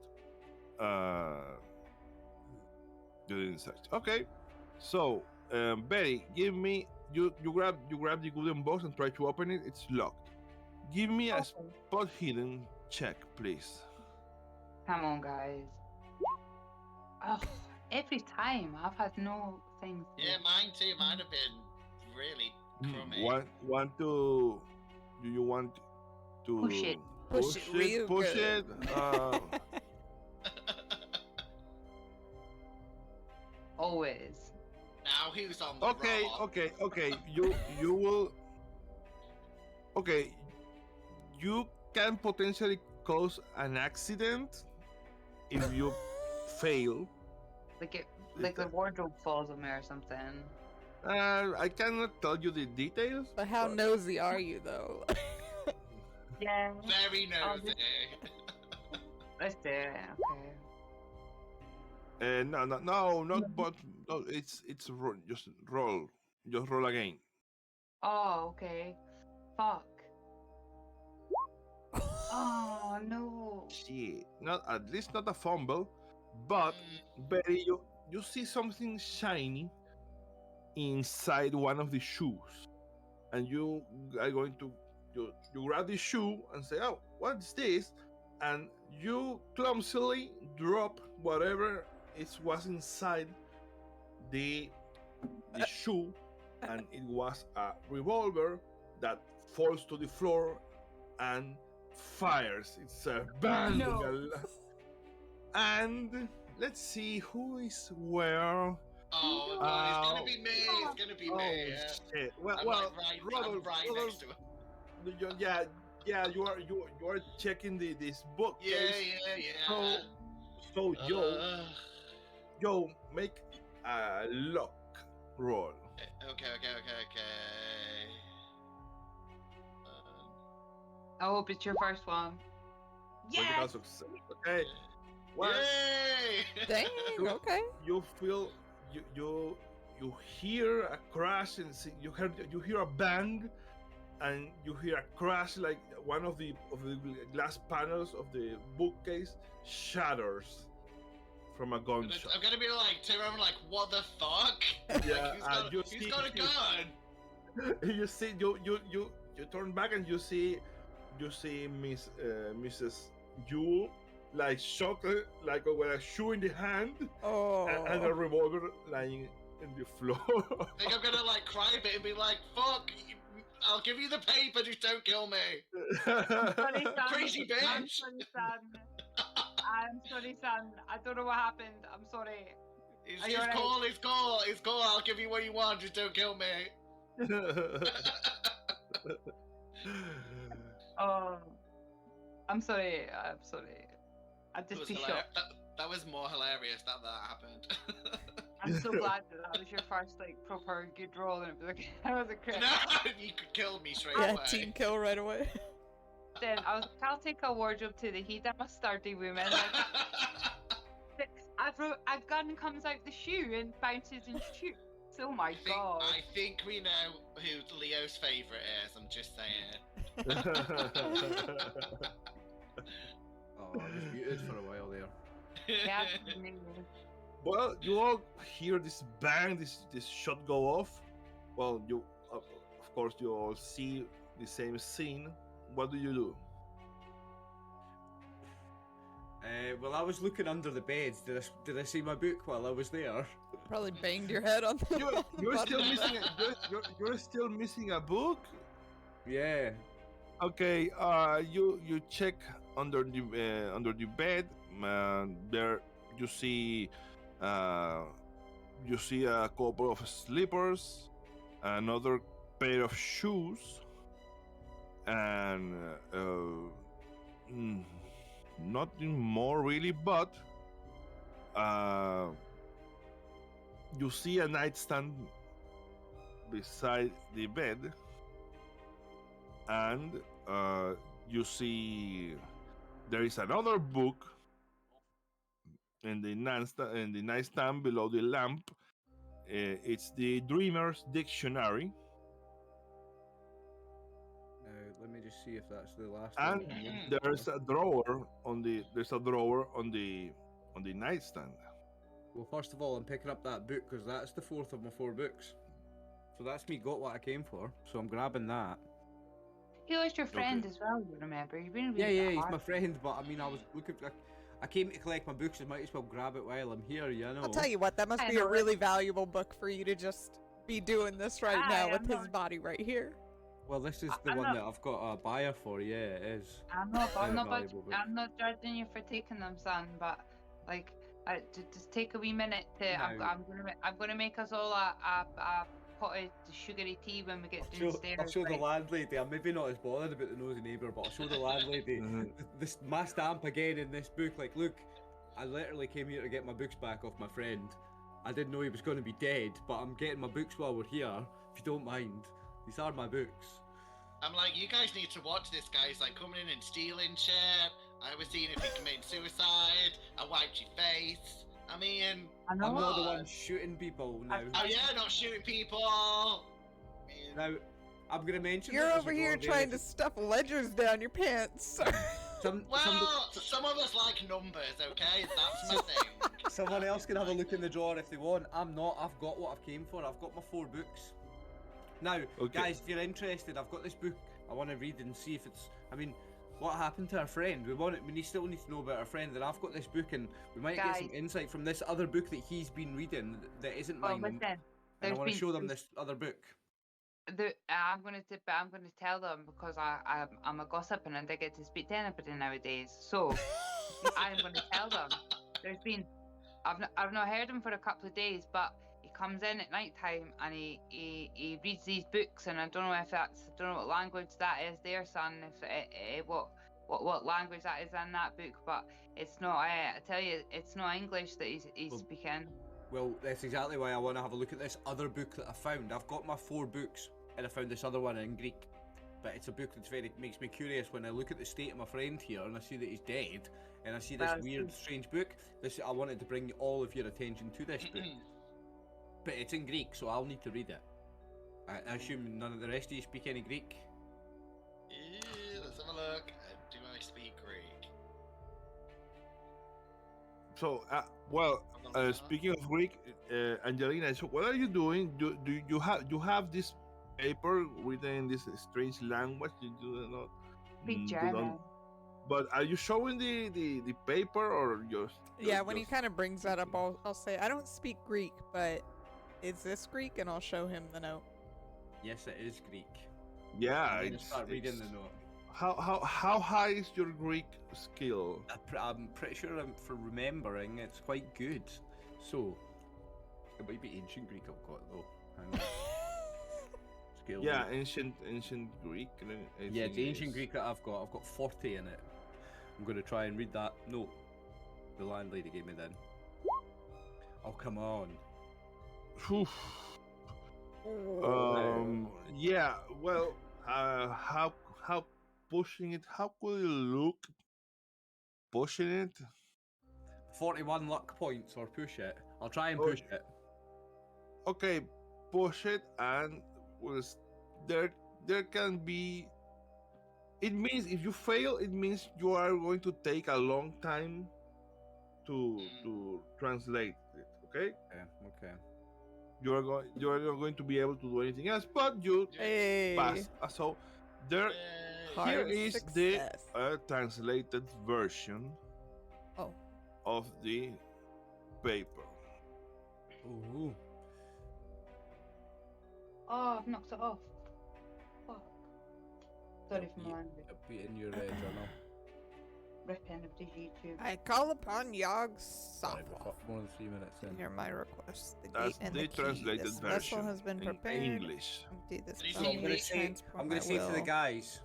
you didn't search. Okay, so Betty, give me you grab the wooden box and try to open it. It's locked. Give me a spot hidden check, please. Come on, guys. Oh, every time I've had no things. Yeah, mine too. Mine have been really crummy. Want to? Do you want to Push it. Push it real push good. it? Always. Now who's on the Okay. rock? You will. Okay, you can potentially cause an accident if you fail. Like the wardrobe falls on me or something. I cannot tell you the details. But how nosy are you, though? Yeah. Very nosy. Let's do it. Okay. No, but no, it's just roll again. Oh, okay. Fuck. Oh no. Shit, at least not a fumble, but Betty, you see something shiny inside one of the shoes, and you are going to you grab the shoe and say, "Oh, what's this?" And you clumsily drop whatever was inside the shoe, and it was a revolver that falls to the floor and fires. It's a bang. No. And let's see who is where. Oh, God, it's gonna be me. It's gonna be me. Yeah. Shit. Well, I'm well, like Rodolph, right next to him. yeah. You are checking this book. Yeah. So Joe, make a luck roll. Okay. I hope it's your first one. Critical Yes! success. Okay. Well, Yay! Dang, okay. you feel you hear a crash and you hear a bang, and you hear a crash like one of the glass panels of the bookcase shatters from a gunshot. I'm gonna be like, turn around like, what the fuck? Yeah, Who's got a gun? You see, you turn back and you see Mrs. Jewel like shocked, like with a shoe in the hand Oh. and a revolver lying in the floor. I think I'm gonna like cry a bit and be like, fuck, I'll give you the paper, just don't kill me. Sorry, son. Crazy I'm bitch. sorry, son. I'm sorry, son. I don't know what happened. I'm sorry. Are you alright? It's cool. I'll give you what you want, just don't kill me. Oh, I'm sorry. I'm sorry. I'm It just was too hilarious. shocked. That was more hilarious that happened. I'm so glad that was your first like proper good roll, and it was like I was a crit. No, you could kill me straight Yeah, away. team kill right away. Then I was like, I'll take a wardrobe to the heat. I'm a sturdy woman. Like, a gun comes out the shoe and bounces and shoots. Oh my god. I think we know who Leo's favourite is, I'm just saying. Oh, I was muted for a while there. Yeah. Well, you all hear this bang, this shot go off. Well, you of course you all see the same scene. What do you do? Well, I was looking under the beds. Did I see my book while I was there? Probably banged your head on the, on the You're bottom. still missing. You're still missing a book. Yeah. Okay. You check under the bed. There you see a couple of slippers, another pair of shoes, and nothing more really. But you see a nightstand beside the bed, and you see there is another book in the nightstand below the lamp. It's the Dreamer's Dictionary, Let me just see if that's the last and one. I'm looking there's for. a drawer on the nightstand. Well, first of all, I'm picking up that book because that's the fourth of my 4 books. So that's me got what I came for. So I'm grabbing that. He was your friend Okay. as well, you remember? You've been Yeah, really yeah, he's hard. my friend. But I mean, I was looking. I came to collect my books. I might as well grab it while I'm here. You know. I'll tell you what, that must I be a know, really valuable book for you to just be doing this right now with his body right here. Well, this is the I'm one not- that I've got a buyer for. Yeah, it is. I'm not Very I'm valuable book. judging you for taking them, son, but like, just take a wee minute to. No. I'm gonna make us all a pot of sugary tea when we get downstairs. I'll show the right? landlady. I'm maybe not as bothered about the nosy neighbour, but I'll show the landlady this my stamp again in this book. Like, look, I literally came here to get my books back off my friend. I didn't know he was going to be dead, but I'm getting my books while we're here. If you don't mind, these are my books. I'm like, you guys need to watch this guy. He's like coming in and stealing shit. I was seeing if he committed suicide. I wiped your face. I mean, I know. I'm not the What? one shooting people now. oh yeah, not shooting people. I mean, Now, I'm gonna mention. You're that over as we go here on there, trying to stuff ledgers down your pants. well, some of us like numbers, okay? That's my thing. Someone else can have a look in the drawer if they want. I'm not. I've got what I've came for. I've got my 4 books. Now, Okay. guys, if you're interested, I've got this book. I want to read and see if it's. I mean, what happened to our friend? We still need to know about our friend. And I've got this book, and we might get some Guys. insight from this other book that he's been reading that isn't Well, mine. listen, And I want to show them there's- this other book. I'm gonna tell them because I'm a gossip and I don't get to speak to anybody nowadays. So I'm gonna tell them. I've not heard him for a couple of days, but he comes in at night time and he reads these books, and I don't know what language that is there, son. If what language that is in that book, but it's not. I tell you, it's not English that he's Well, speaking. Well, that's exactly why I want to have a look at this other book that I found. I've got my 4 books, and I found this other one in Greek. but it's a book that's makes me curious when I look at the state of my friend here and I see that he's dead, and I see this Well, weird, strange book. I wanted to bring all of your attention to this book, but it's in Greek, so I'll need to read it. I assume none of the rest of you speak any Greek. Let's have a look. Do I speak Greek? So, I'm not speaking of Greek, Angelina, so what are you doing? Do you have this paper written in this strange language? You do not. Speak do German. not- But are you showing the paper or just? Yeah, when he just- kind of brings that up, I'll say, I don't speak Greek, but is this Greek? And I'll show him the note. Yes, it is Greek. Yeah, I'm gonna it's, start reading it's- the note. How high is your Greek skill? I'm pretty sure for remembering it's quite good. So it might be ancient Greek I've got though. Hang on. Skill. Yeah, Greek. ancient Greek. Yeah, it's ancient Greek that I've got. I've got 40 in it. I'm going to try and read that note the landlady gave me then. Oh, come on. Whew. Yeah. Well, how pushing it? How could you look pushing it? 41 luck points or push it. I'll try and Oh. push it. Okay, push it, and was there can be. It means if you fail, it means you are going to take a long time to translate it. Okay, Okay. you are not going to be able to do anything else, but you Hey, pass. So there. Yay. Here hard is success. the translated version Oh, of the paper. Ooh. Oh, I've knocked it off. Fuck. Sorry for my language. I'll be in your journal. Ripping of the YouTube. I call upon Yogg Sorry, we're Softwall more than 3 minutes to in. hear my request. The That's gate and the the key. translated This version vessel has been in prepared. English. Empty this Did you So say I'm body, gonna English? say, transport I'm gonna my say to the will, guys.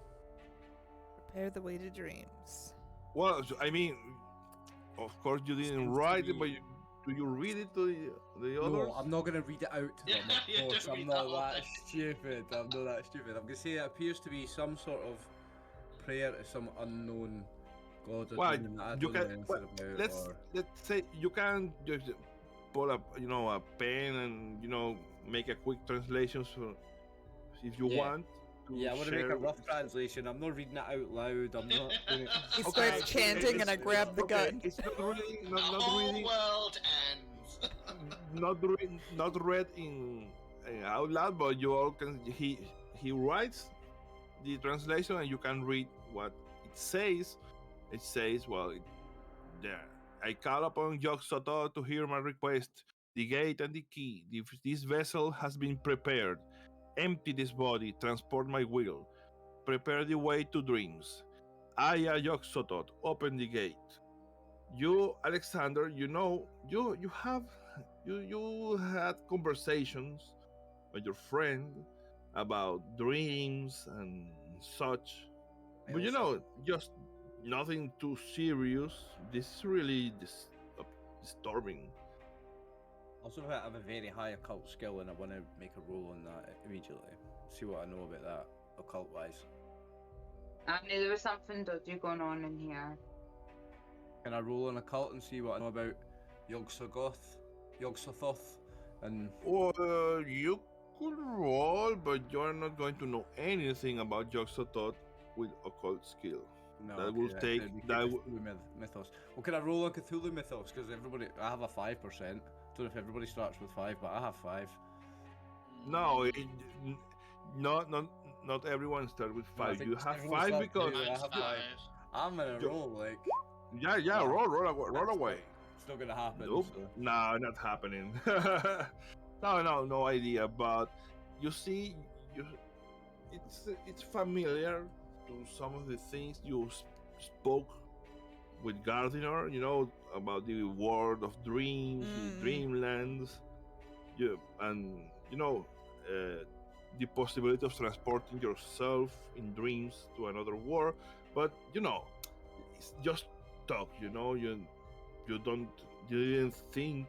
prepare the way to dreams. Well, I mean, of course you didn't Seems to write be- it, but do you read it to the others? No, I'm not gonna read it out to them. Yeah, Of course, don't I'm read not that one. that stupid. I'm not that stupid. I'm gonna say it appears to be some sort of prayer to some unknown god or Well, demon that I you don't know can- anything well, about. let's say you can just pull up, a pen and make a quick translation. So if you Yeah. want to Yeah, I want to make share a rough with- translation. I'm not reading it out loud. I'm not. Doing it. He Okay, starts okay, chanting and I it's- grab the okay, gun. It's not really The not whole reading. world ends. Not read in out loud, but you all can. He writes the translation, and you can read what it says. It says, well, there. I call upon Yogg Soto to hear my request. The gate and the key. This vessel has been prepared. Empty this body. Transport my will. Prepare the way to dreams. I, Yogg Soto, open the gate. You, Alexander, you had conversations with your friend about dreams and such, I but also- just nothing too serious. This is really disturbing. Also, I have a very high occult skill, and I want to make a roll on that immediately. See what I know about that occult-wise. I knew there was something dodgy going on in here. Can I roll on occult and see what I know about Yog-Sothoth, and Well, you could roll, but you're not going to know anything about Yogg Soto with occult skill. no? That will okay, take- then we keep that Cthulhu mythos. Well, can I roll on Cthulhu mythos? Because I have a 5%. Don't know if everybody starts with 5, but I have 5. No, not everyone starts with No, I 5. think You have everyone 5 starts because with- I Mine's have five. I'm in a Yo- roll, like yeah, roll away. it's not gonna happen. Nope. So. No, not happening. no idea. But you see, it's familiar to some of the things you spoke with Gardiner. About the world of dreams, the dreamlands. And the possibility of transporting yourself in dreams to another world. But it's just talk. You didn't think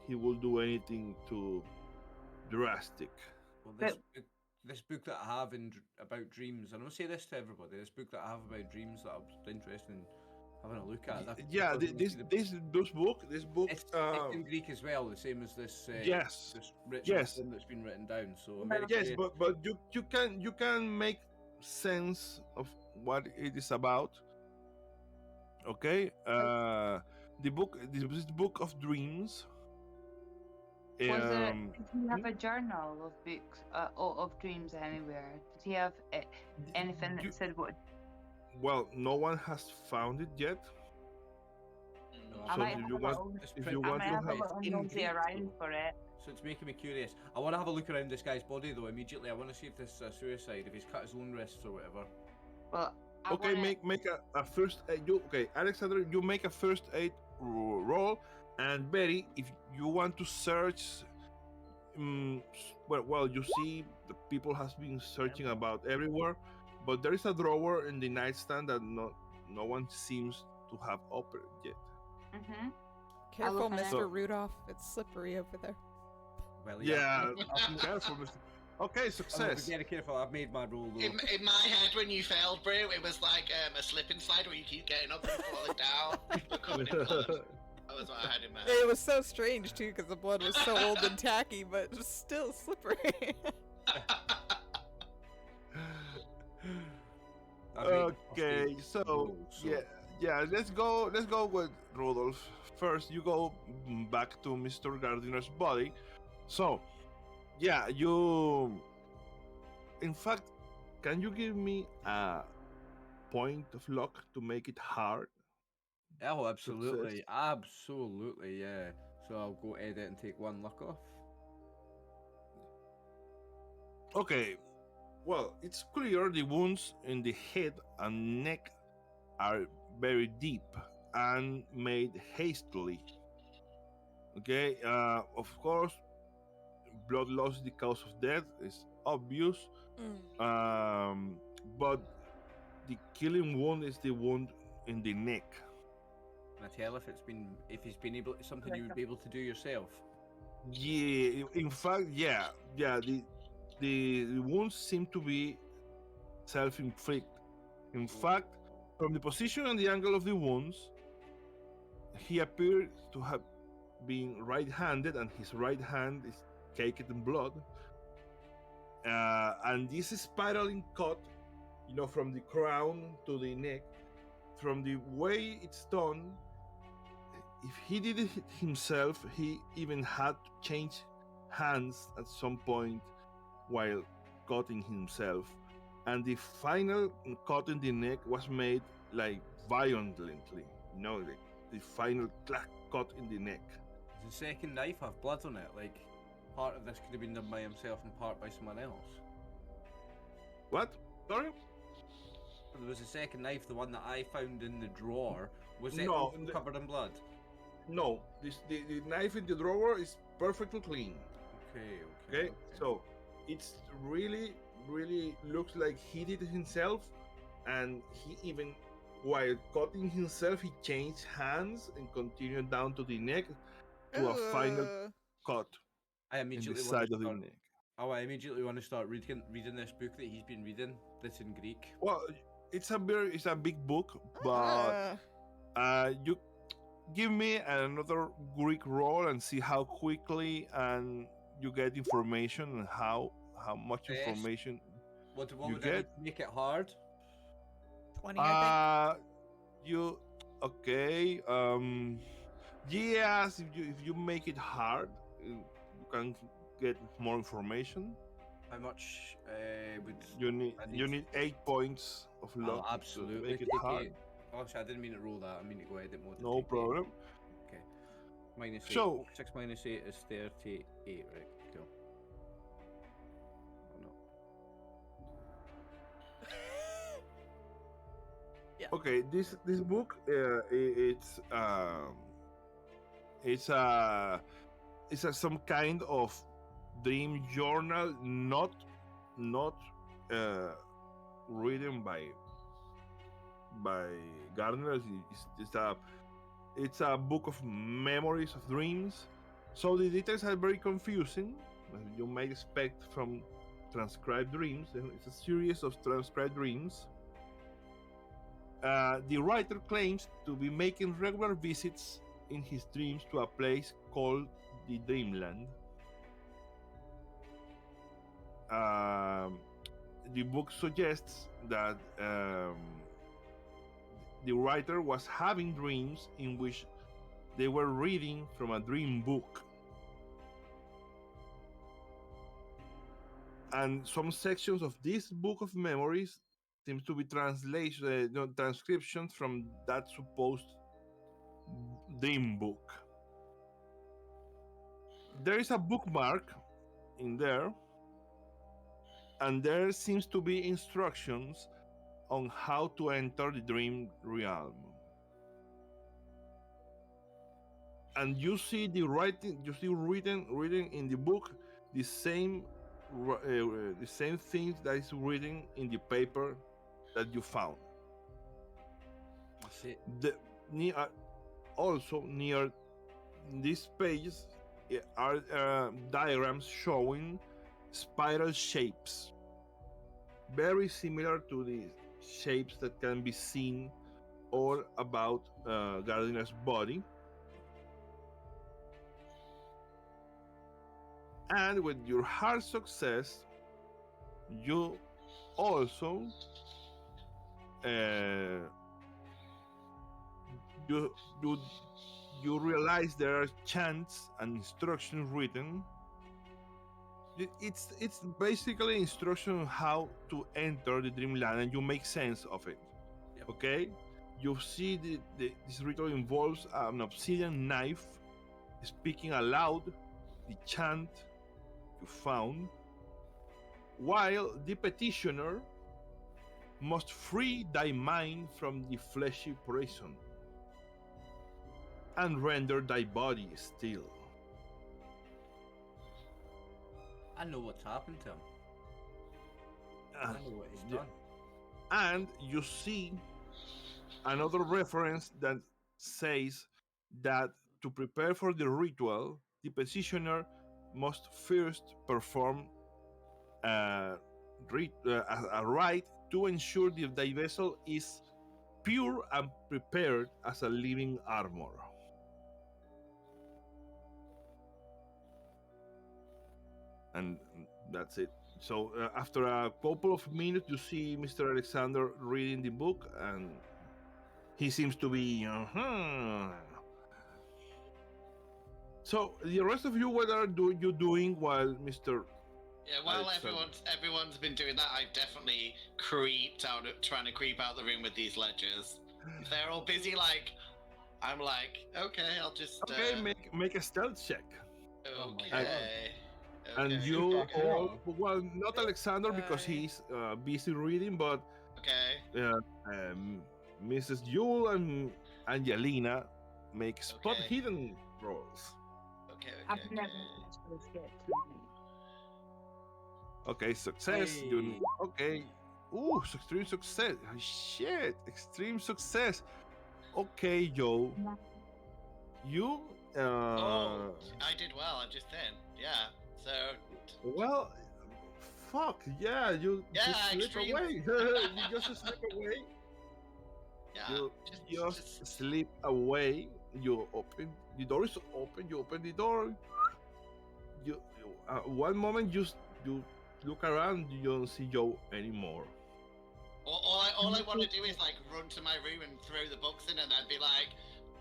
he will do anything too drastic. Well, this book this book that I have about dreams, and I'll say this to everybody, this book that I have about dreams that I was interested in having a look at. Yeah, this book, it's in Greek as well, the same as this. Yes. This rich Yes. poem that's been written down. So Yes, but you can make sense of what it is about. Okay, this book of dreams. Did he have a journal of books of dreams anywhere? Did he have anything that said what? Well, no one has found it yet. I So might if have you a want, little- if you I want might to have a have, little in nosy Greek, around so- for it. So it's making me curious. I want to have a look around this guy's body though immediately. I want to see if this is a suicide, if he's cut his own wrists or whatever. Well, I okay, wanna... make a first aid. Okay, Alexander, you make a first aid roll, and Betty, if you want to search, well, you see the people has been searching about everywhere, but there is a drawer in the nightstand that no one seems to have opened yet. Mm-hmm. Careful, open it. Mr. Rudolph. It's slippery over there. Well, Yeah, careful, Mr. Okay, I'm success. very careful. I've made my roll though. In my head, when you failed, Brew, it was like a slip and slide where you keep getting up and falling down. But covered in blood. That was what I had in my head. It was so strange too, because the blood was so old and tacky, but just still slippery. I've made my Okay, first so roll, yeah, let's go with Rudolph. First, you go back to Mr. Gardiner's body. So, yeah, you. In fact, can you give me a point of luck to make it hard? Oh, absolutely, absolutely, yeah. So I'll go edit and take one luck off. Okay, well, it's clear the wounds in the head and neck are very deep and made hastily. Okay, of course, blood loss is the cause of death is obvious, but the killing wound is the wound in the neck. Can I tell if he's been able something you would be able to do yourself? Yeah, in fact, yeah, the wounds seem to be self-inflicted. In fact, from the position and the angle of the wounds, he appeared to have been right-handed, and his right hand is caked in blood. And this spiraling cut, from the crown to the neck, from the way it's done, if he did it himself, he even had to change hands at some point while cutting himself. And the final cut in the neck was made like violently, the final cut in the neck. Does the second knife have blood on it? Like, part of this could have been done by himself and part by someone else. What? Sorry? There was a second knife, the one that I found in the drawer. Was it No, also the- covered in blood? No, the knife in the drawer is perfectly clean. Okay, so it's really looks like he did it himself, and he even, while cutting himself, he changed hands and continued down to the neck to a final cut I in the immediately want side to of the start. neck. Oh, I immediately want to start reading this book that he's been reading. That's in Greek. Well, it's a big book, but you give me another Greek roll and see how quickly and you get information and how much Yes. information. What You would I need get- to make it hard? 20, I You okay? Yes, if you make it hard, you can get more information. How much would You need I you need 8 points of I'll luck to absolutely make it take hard. it. Oh, sorry, I didn't mean to roll that. I mean to go edit mode. No problem. Okay. Minus 8. So- 6 minus 8 is 38, right? Cool. Oh, no. Okay, this book it's some kind of dream journal, not written by Gardner. It's a book of memories of dreams, so the details are very confusing, as you might expect from transcribed dreams. It's a series of transcribed dreams. The writer claims to be making regular visits in his dreams to a place called the Dreamland. The book suggests that the writer was having dreams in which they were reading from a dream book. And some sections of this book of memories seems to be transcriptions from that supposed dream book. There is a bookmark in there, and there seems to be instructions on how to enter the dream realm. And you see the writing, you see written in the book the same things that is written in the paper that you found. That's it. Also near these pages are diagrams showing spiral shapes, very similar to the shapes that can be seen all about Gardiner's body. And with your hard success, you also you realize there are chants and instructions written. It's basically instruction on how to enter the dreamland, and you make sense of it. Yep. Okay, you see this ritual involves an obsidian knife speaking aloud the chant you found, while the petitioner must free thy mind from the fleshy prison and render thy body still. I know what's happened to him. I know what he's Yeah. done. And you see another reference that says that to prepare for the ritual, the petitioner must first perform a rite to ensure that the vessel is pure and prepared as a living armor. And that's it. So after a couple of minutes, you see Mr. Alexander reading the book, and he seems to be. So the rest of you, what are you doing while Mr. Yeah, while Alexander. everyone's been doing that, I've definitely creeped out, trying to creep out the room with these ledgers. If they're all busy, like, I'm like, okay, I'll just. Okay, make a stealth check. Oh my Okay. God. And Okay. you fucking all, hell. well, not Alexander because he's busy reading, but Okay. Mrs. Yule and Angelina make spot Okay. hidden rolls. Okay. I've Okay. never okay. actually skipped tonight. Okay, success. Hey. Okay. Ooh, extreme success. Oh, shit, extreme success. Okay, Joe. You. Oh, I did well. I'm just in. Yeah. So. Well, fuck. Yeah, you Yeah, just slip extreme. away. You just slip away. Yeah. You just slip away. You open the door is open. You open the door. You one moment you look around. You don't see Joe anymore. All I want to do is like run to my room and throw the books in, and then be like,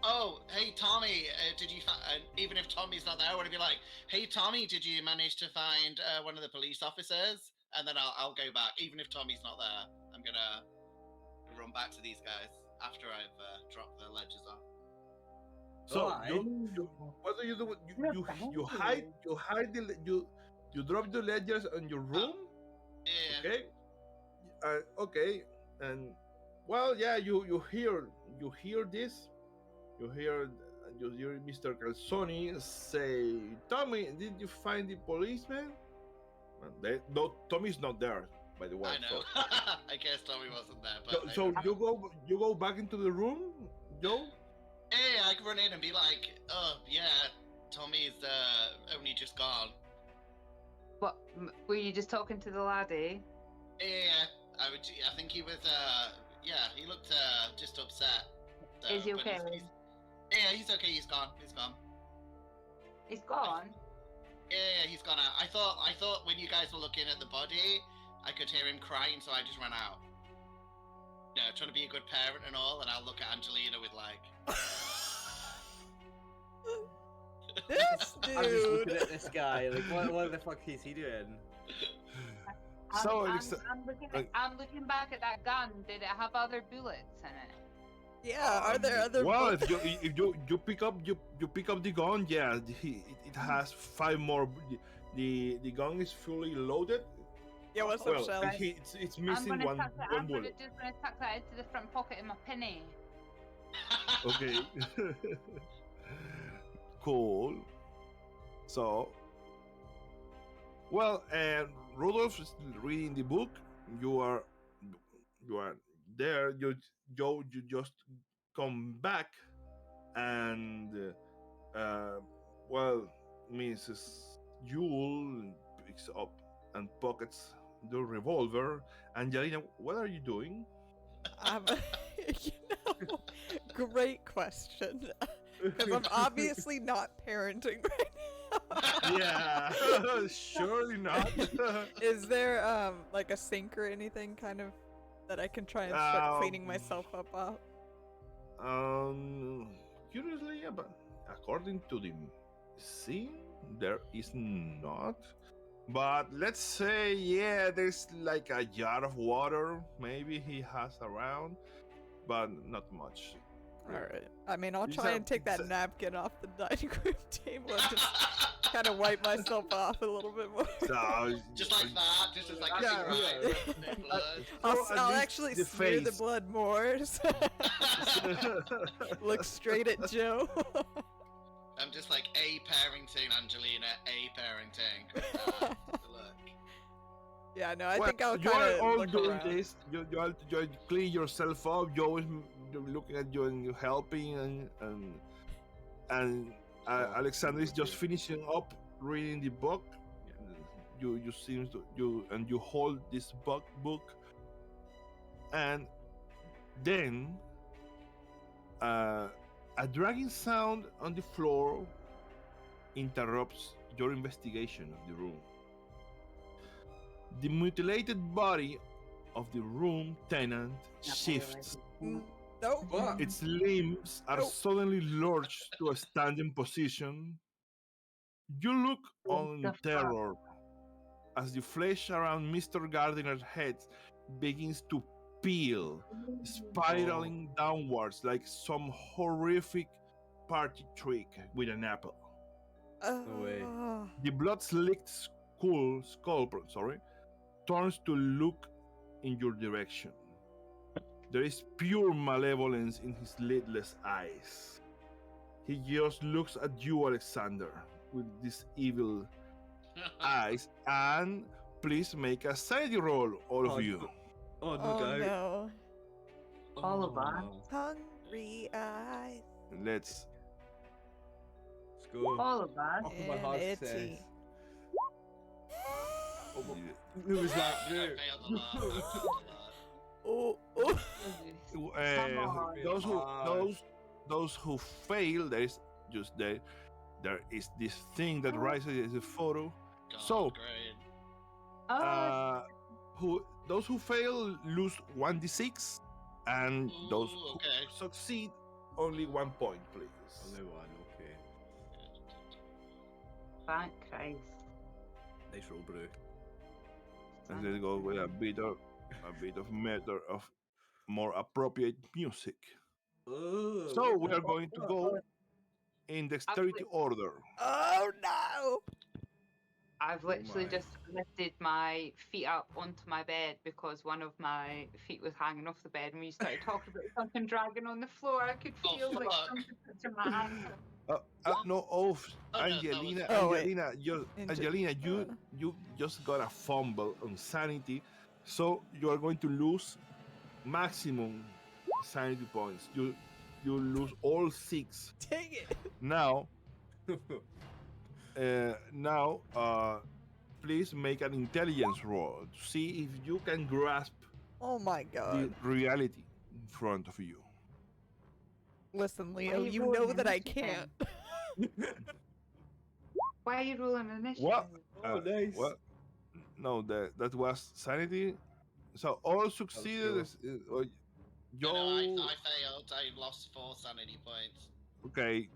"Oh, hey Tommy, did you?" And even if Tommy's not there, I want to be like, "Hey Tommy, did you manage to find one of the police officers?" And then I'll go back. Even if Tommy's not there, I'm gonna run back to these guys after I've dropped the ledgers off. So Aye. what do? You hide you drop the ledgers on your room. Yeah. Okay. Okay. And well, yeah, you hear this. You hear Mr. Calzoni say, "Tommy, did you find the policeman?" And no, Tommy's not there, by the way. I know. So, I guess Tommy wasn't there, but so you go back into the room, Joe. yeah, I can run in and be like, "Oh yeah, Tommy's only just gone." What? Were you just talking to the laddie? Yeah. I think he was. Yeah, he looked just upset. So, Is he but okay? Yeah, he's okay. He's gone. He's gone. He's gone. Yeah, he's gone out. I thought when you guys were looking at the body, I could hear him crying, so I just ran out. Yeah, trying to be a good parent and all, and I'll look at Angelina with like. This I'm just looking dude. at this guy. Like, what the fuck is he doing? So, I'm looking back at that gun. Did it have other bullets in it? Yeah, are there other Well, bullets? if you pick up the gun, yeah, it has 5 more. The gun is fully loaded. Yeah, what's Well, up, Shell? it's I'm missing gonna one tuck that. I'm bullet. just gonna tuck that into the front pocket of my penny. Okay. Cool. So, well, Rudolph is reading the book. You are there. You just come back, and well, Mrs. Yule picks up and pockets the revolver. Angelina, what are you doing? You know, great question. Because I'm obviously not parenting right now. Yeah, surely not. Is there like a sink or anything kind of that I can try and start cleaning myself up out? Curiously, but according to the scene, there is not. But let's say, yeah, there's like a jar of water. Maybe he has around, but not much. Alright. I mean, I'll Is try that- and take that is napkin off the dining room table and just kind of wipe myself off a little bit more. So, Just like that, just as like Yeah, a yeah. right blood. at I'll least actually the smear the face. blood more. So look straight at Joe. I'm just like a parenting, Angelina, a parenting. Look. Yeah, no, I Well, think I'll you kind are of all look doing around. this. You clean yourself up. You always looking at you and you helping and Alexander is just finishing up reading the book. You seem to you hold this book, and then a dragging sound on the floor interrupts your investigation of the room. The mutilated body of the room tenant shifts. Nope. What? Its limbs are Nope. suddenly lurched to a standing position. You look on the fuck? terror as the flesh around Mr. Gardiner's head begins to peel, spiraling downwards like some horrific party trick with an apple. way. The blood-slicked skull turns to look in your direction. There is pure malevolence in his lidless eyes. He just looks at you, Alexander, with these evil eyes. And please make a sanity roll, all Oh, of you. Oh no, Oh guy. no. All of us. Hungry eyes. Let's. Let's go. All of us. Off of my And heart itchy. says. Who was that? I Drew? failed a lot. I failed a lot. Oh, oh. Come on. Those who fail, there is this thing that rises as a photo. God, So- great. Oh, Those who fail lose 1d6, and those Ooh, who okay. succeed only 1 point, please. Only one, okay. thank Christ. Nice roll, bro. And let's go with a bit of more appropriate music. Oh, So we are going to go in dexterity order. Oh no! I've literally my. just lifted my feet up onto my bed because one of my feet was hanging off the bed. And when you started talking about something dragging on the floor, I could Oh, feel like fuck. something touching my ankle. No, Oh, no, that was- Angelina, Oh, wait. Angelina, you just got a fumble on sanity, so you are going to lose maximum sanity points. You lose all 6. Dang it! Now, please make an intelligence roll to see if you can grasp Oh my the god. reality in front of you. Listen, Why Leo, are you you rolling know that I initiative can't. Why are you rolling initiative? What? Oh, nice. Well, no, that was sanity. So all succeeded. cool. No, Joe, I failed. I lost 4 sanity points. okay,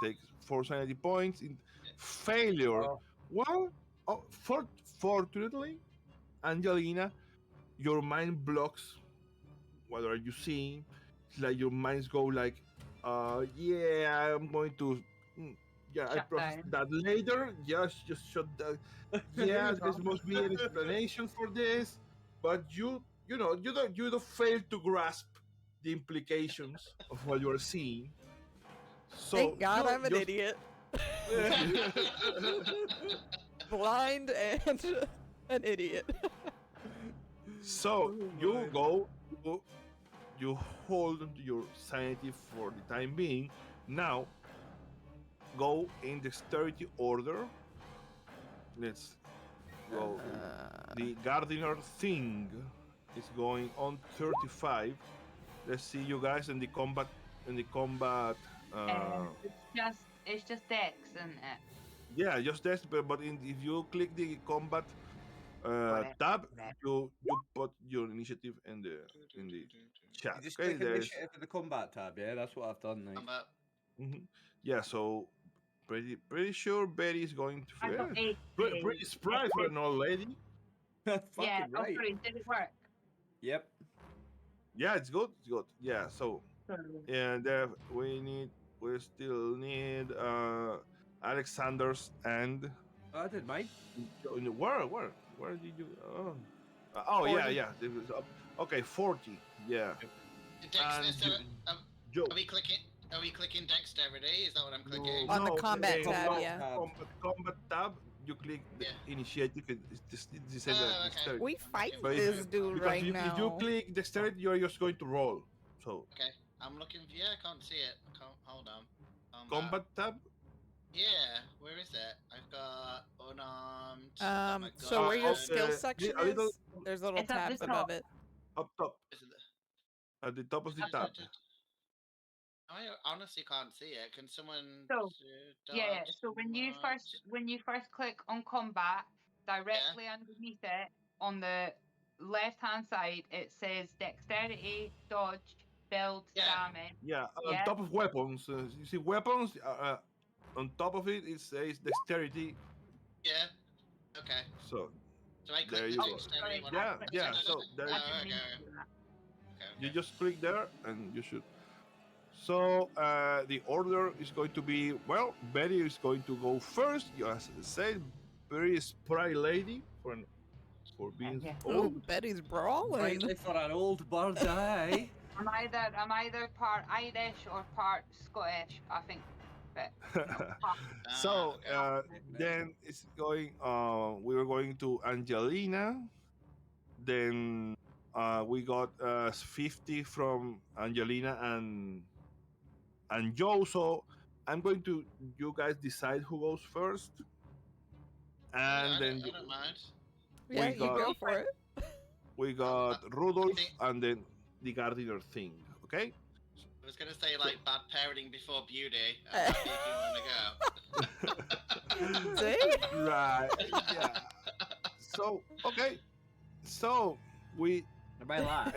take 4 sanity points in failure. Oh. Well, fortunately, Angelina, your mind blocks. What are you seeing? It's like your minds go like, yeah, I'm going to, mm, yeah, I Shut process down. that later. Just shut that. Yeah, there must be an explanation for this, but you don't fail to grasp the implications of what you are seeing. So Thank God you I'm an just idiot. Blind and an idiot. so Oh you my. go, you hold onto your sanity for the time being. Now go in dexterity order. Let's go. The gardener thing is going on 35. Let's see you guys in the combat. It's just Dex, isn't it? Yeah, just that. But if you click the combat Whatever. tab, Whatever. you put your initiative in the chat. You just Okay, click there's initiative in the combat tab, yeah? That's what I've done, like. Combat. yeah. So pretty sure Betty is going to. I got Yeah, 8. pretty spry for an old lady. That's Yeah, fucking right. sorry, did it work? Yep. Yeah, it's good. It's good. Yeah. So and we still need Alexander's and I did mine. where did you oh yeah 40. yeah it was okay 40 yeah and Dexterity. Joe Are we clicking dexterity? Is that what I'm clicking? On the combat no, tab, no, yeah. combat tab you click the initiative it's this is Oh, okay. dexterity. We fight But this dude because right if now. you click dexterity you're just going to roll so Okay, I'm looking. Yeah, I can't see it. Hold on. combat tab Yeah, where is it? I've got unarmed. I've got my So where your gun. skill section a little is, there's little It's at the tabs above top. it. up top Is it at the top of the tab I honestly can't see it. Can someone? So, Yeah, dodge, so when you first click on combat, directly underneath it on the left hand side it says dexterity, dodge, build, damage. Yeah, on Yeah. top of weapons, you see weapons. On top of it, it says dexterity. Yeah. Okay. So So I there click you the go. dexterity one. Yeah, yeah. So there, I Oh, didn't mean okay. to do that. you just click there, and you should. So the order is going to be well. Betty is going to go first. You as I said, very spry lady for being Yeah. Ooh, old. Betty's brawling. Rightly for an old bird eye. I'm either part Irish or part Scottish, I think. But So okay. then it's going. We were going to Angelina. Then we got 50 from Angelina and Joe. So I'm going to you guys decide who goes first, and I then don't mind. Yeah, you got- go for it. we got Rudolph, think- and then the gardener thing. Okay. I was gonna say like bad parenting before beauty. I'm happy if you wanna go. See? Right. Yeah. So okay. So we My last.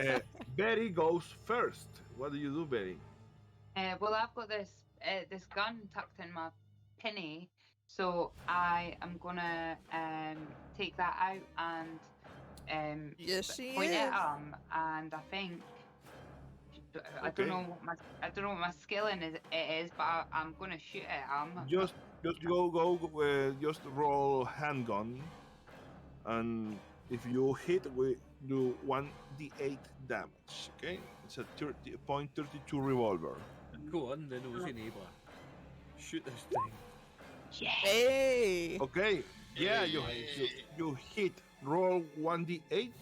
Betty goes first. What do you do, Betty? well, I've got this gun tucked in my pinny, so I am gonna take that out and Yes, she point is. at him, and I think I Okay. don't know what my skill in it is, but I'm gonna shoot at him. Just just roll handgun, and if you hit, we do 1d8 damage. Okay, it's a 30.32 revolver. Go on, the nosy neighbour. Shoot this thing. Yeah. Hey. Okay, yeah, you hit. Roll 1d8.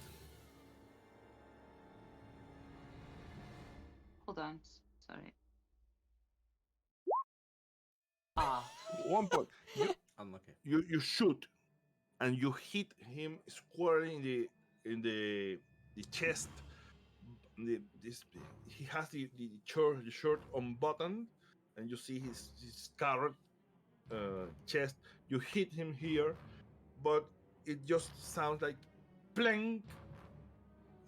Hold on. Sorry. Ah. 1 point. Unlucky. You shoot, and you hit him squarely in the chest. He has the shirt unbuttoned, and you see his scarred chest. You hit him here, but it just sounds like plank,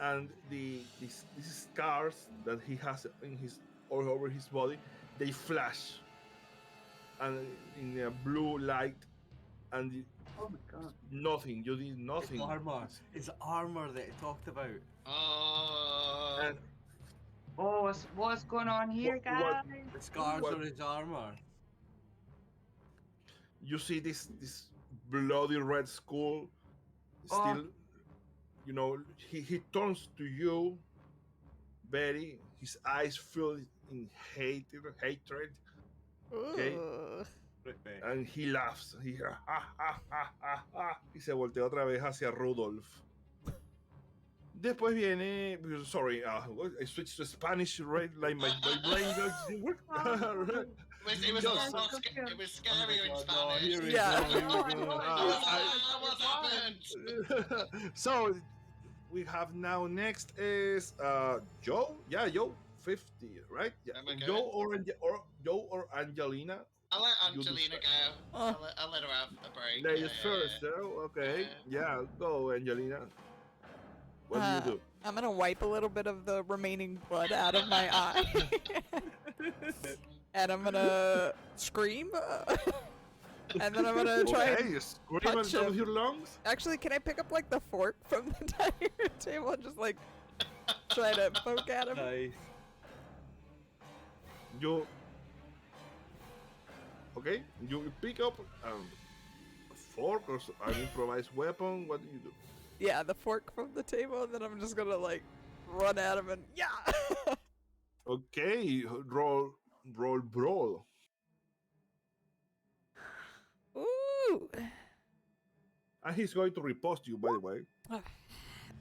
and these scars that he has in his all over his body, they flash, and in a blue light, and Oh my god. nothing. You did nothing. It's armor that he talked about. Oh. And Oh, what's going on here, What- guys? what- The scars What? on his armor. you see this bloody red skull Oh. still, he turns to you, Betty, his eyes filled in hatred, Okay. Ugh. and he laughs. He ha, ha, ha, ha, ha, y se voltea otra vez hacia Rudolph. Después viene, sorry, I switched to Spanish, right? Like my brain just work. It was a lot more it was scarier in Spanish. Here we Yeah. go, here we go. What happened? So we have now next is Joe. Yeah, Joe, 50, right? Yeah. Am I good? Joe or Angelina. I'll let You Angelina decide. go. I'll let her have a break. Ladies first, okay. Yeah, go, Angelina. What do you do? I'm gonna wipe a little bit of the remaining blood out of my eye. And I'm gonna scream. And then I'm gonna try Okay, and... you scream punch at the top of him. your lungs. Actually, can I pick up like the fork from the dining table and just like try to poke at him? Nice. You pick up a fork or an improvised weapon. What do you do? Yeah, the fork from the table, and then I'm just gonna like run at him and yeah. Okay, roll brawl. Ooh. And he's going to riposte you, by the way.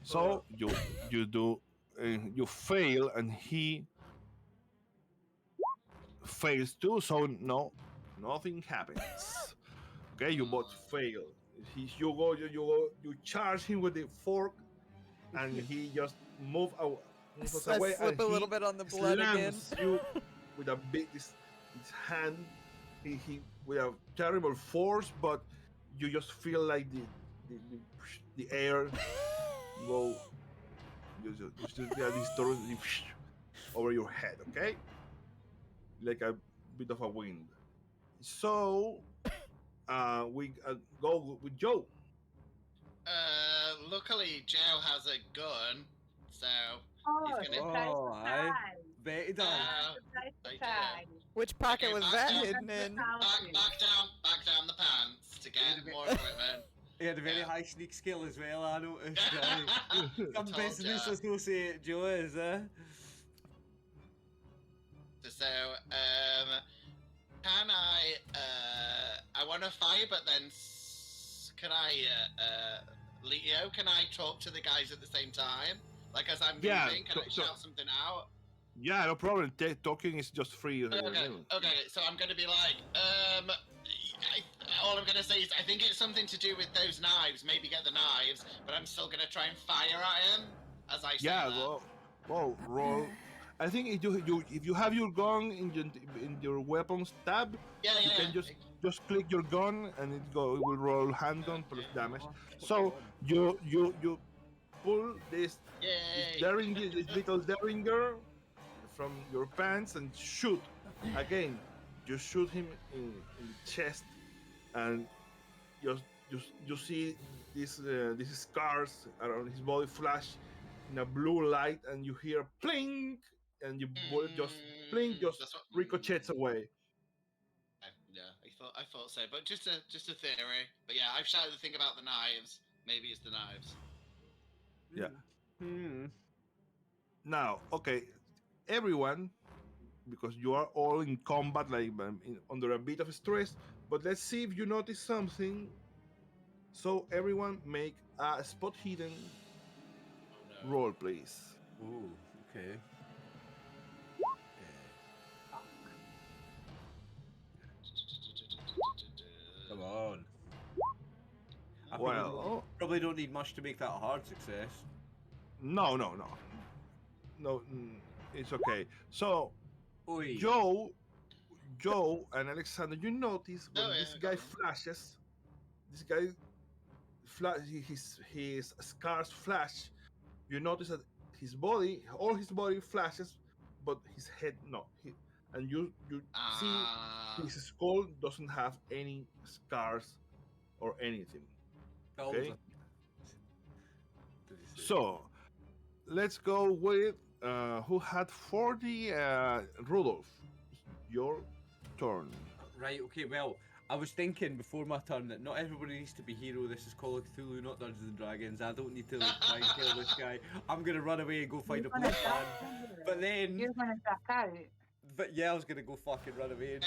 So you fail, and he fails too. So nothing happens. Okay, you both fail. You charge him with the fork, and he just moves I away. slip and a he little bit on the blood again. slams you with a big his hand. He with a terrible force, but you just feel like the air go. You just this door over your head, okay? Like a bit of a wind. So we go with Joe. Luckily, Joe has a gun, so Oh, he's gonna. Oh, aye. Betty does. I do. Which pocket Okay, was back that down. hidden in? Back down the pants to get more equipment. He had a very Yeah. high sneak skill as well, I noticed. Some Told business ya. associate Joe is, So, can I want to fight, but then can I, Leo, can I talk to the guys at the same time? Like, as I'm Yeah, moving, can I shout something out? Yeah, no problem. Talking is just free. Okay, so I'm gonna be like, all I'm gonna say is I think it's something to do with those knives, maybe get the knives, but I'm still gonna try and fire at him as I say Yeah, that. well, roll. I think if you have your gun in your weapons tab, Yeah, you can just click your gun and it will roll handgun plus damage. So you pull this Yay! this little derringer from your pants and shoot. Again, you shoot him in the chest, and you see these scars around his body flash in a blue light, and you hear plink, and your bullet just That's what- ricochets away. Yeah, I thought so, but just a theory. But yeah, I've shouted the thing about the knives. Maybe it's the knives. Yeah. Hmm. Now, okay, everyone, because you are all in combat, like under a bit of stress. But let's see if you notice something. So everyone, make a spot hidden Oh, no. roll, please. Ooh, okay. Come on. I Well, probably don't need much to make that a hard success. no, it's okay. So, Oi. Joe and Alexander, you notice when Oh, yeah, this I guy got them. flashes, this guy his scars flash. You notice that all his body flashes, but his head no. And you see his skull doesn't have any scars or anything. Okay. So let's go with who had 40. Rudolph, your turn. Right, okay, well, I was thinking before my turn that not everybody needs to be hero. This is Call of Cthulhu, not Dungeons and Dragons. I don't need to like try and kill this guy. I'm gonna run away and go find a police man. But then, You're gonna duck out. but yeah, I was gonna go fucking run away and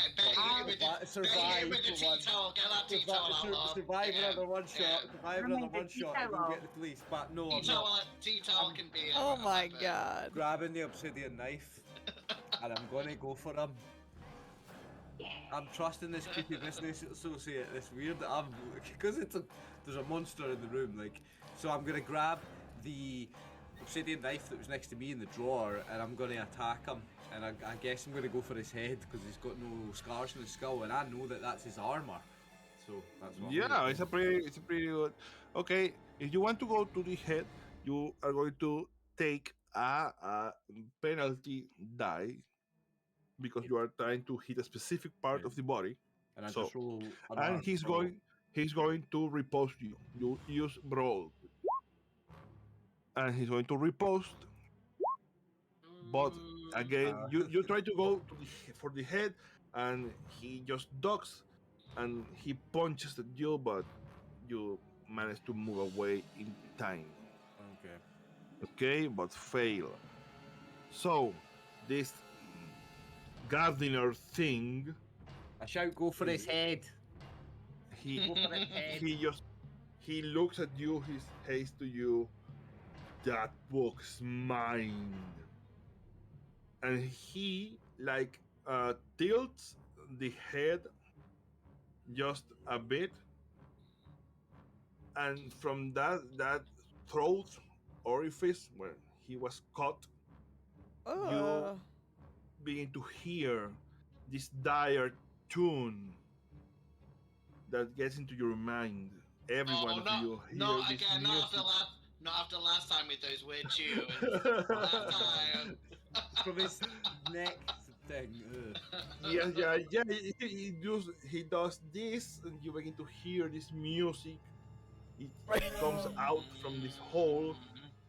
Survive with the for one. tea towel. Get that tea towel out, love. Survive Yeah, another one yeah. shot. Survive Run another with the one tea shot and go towel. get the police. But no, Tea I'm not. towel, tea towel can be. Oh my a weapon. god. Grabbing the obsidian knife and I'm gonna go for him. I'm trusting this creepy business associate, this weird that I'm, because there's a monster in the room, like, so I'm gonna grab the obsidian knife that was next to me in the drawer and I'm gonna attack him, and I guess I'm gonna go for his head because he's got no scars on his skull and I know that that's his armor, so that's what I'm Yeah, gonna it's a pretty good. Okay, if you want to go to the head, you are going to take a penalty die because you are trying to hit a specific part of the body. and I So, just roll an and arm, he's so- going to riposte you. You use roll, and he's going to riposte. But again, you try to go to for the head, and he just ducks, and he punches at you, but you manage to move away in time. Okay. Okay, but fail. So this gardener thing, I shout, go for his head. he Go for his head. he looks at you, he says to you, "That book's mine," and he like tilts the head just a bit, and from that throat orifice where he was caught, Ugh. begin to hear this dire tune that gets into your mind. Every one of you hear not this again. music. Not after last time with those weird tunes. Last time. From his neck thing. Yeah. He does this, and you begin to hear this music. It comes out from this hole.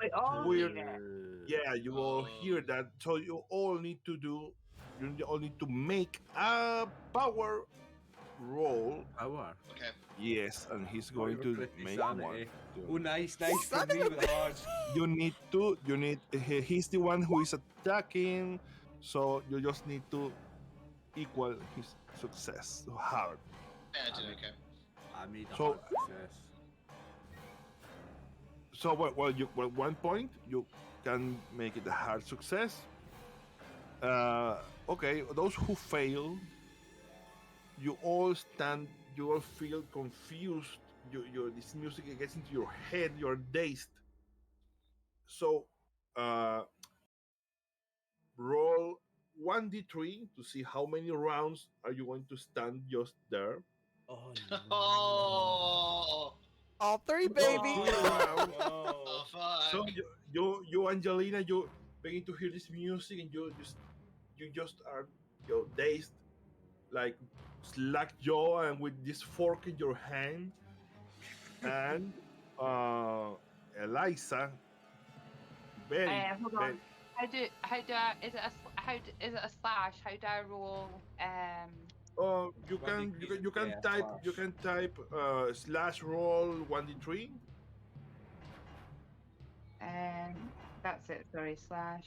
Wait, all Weird. there. Yeah, you all hear that. So you all need to make a power roll. Power. Okay. Yes, and he's going Your to pretty make sanity. one. Oh, nice for Son me of a with hearts. He's the one who is attacking, so you just need to equal his success hard. Yeah, I did okay. I made a So- hard success. So well, 1 point you can make it a hard success. Okay, those who fail, you all feel confused. This music gets into your head. You're dazed. So, roll 1d3 to see how many rounds are you going to stand just there. Oh, Oh, All three, baby. Oh. oh fuck. So you Angelina, you begin to hear this music, and you just are dazed, like slack jaw, and with this fork in your hand, and Eliza, very, Hold on. Is it a slash? How do I roll? you can Yeah, type slash. you can type slash roll 1d3. That's it. Sorry, slash.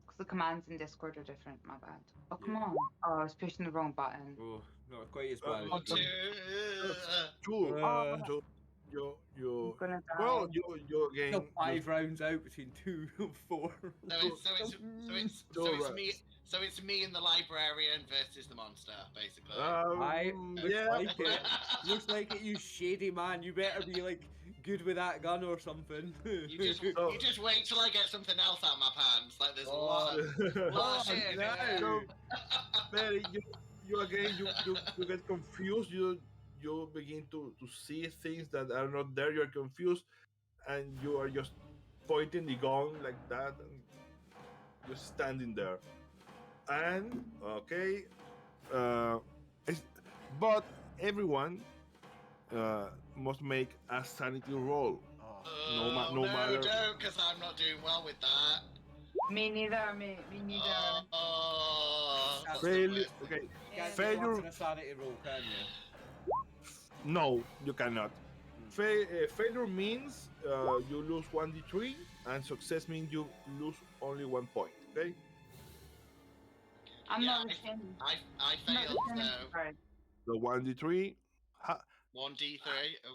Because the commands in Discord are different. My bad. Oh come Yeah. on! Oh, I was pushing the wrong button. Oh, not quite as Uh, bad One, as two. you. Two. Uh, So you gonna well die. you Still again 5 rounds out between 2 and 4. So it's me and the librarian versus the monster, basically. Looks yeah. like it. Looks like it, you shady man. You better be like good with that gun or something. You just wait till I get something else out of my pants. Like there's a lot of Oh, shit in no. here. So, Mary, you again you get confused. You begin to see things that are not there. You're confused, and you are just pointing the gun like that, and just standing there. And okay, uh, it's, but everyone must make a sanity roll. No matter. No, because I'm not doing well with that. Me neither, mate. Me neither. That's Failure. the worst. Okay, Can't And- do failure. a sanity roll, can you? No, you cannot. Failure means you lose 1d3, and success means you lose only 1 point. Okay. I'm Yeah, not retaining. I I'm not failed, retaining so card. The 1d3, 1d3.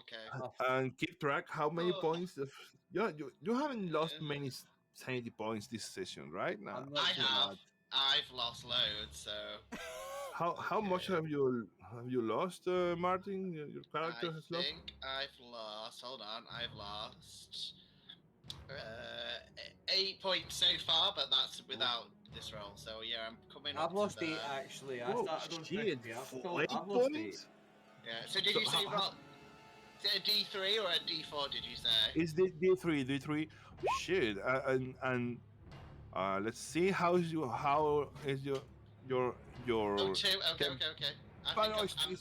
Okay. and keep track how many Oh. points. You haven't lost many sanity points this session, right? Now, I'm not I too have. bad. I've lost loads, so how much Okay. have you lost, Martin? Your character I has lost. think I've lost. Hold on, I've lost 8 points so far, but that's without this roll. So yeah, I'm coming up. I've lost to 8 that. actually. I Whoa, started on shit! 50. For 8 I've lost 8. points. Yeah. So did So you say how- roll? Is it a D3 or a D4? Did you say? It's the D3. Shit, and let's see how is your your Oh, 2. Okay, Can- okay. I But think no,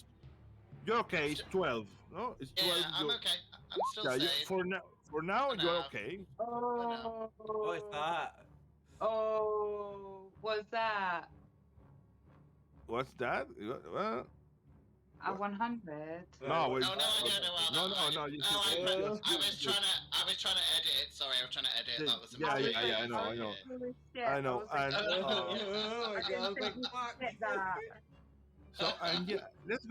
you're okay. It's 12. No, it's 12. yeah, I'm you're- okay. I'm still Yeah, safe. for now, For you're now. okay. Oh. What is that? Oh. What's that? What's that? Well, A What? 100. no, Oh wait, no, I don't know about no, that. no, you Oh, should- I was trying to edit it. Sorry, I was trying to edit. That was a Yeah, mistake. I know. Holy shit. I know, was like, and Oh my I god, didn't like, think you fuck. hit that. so let's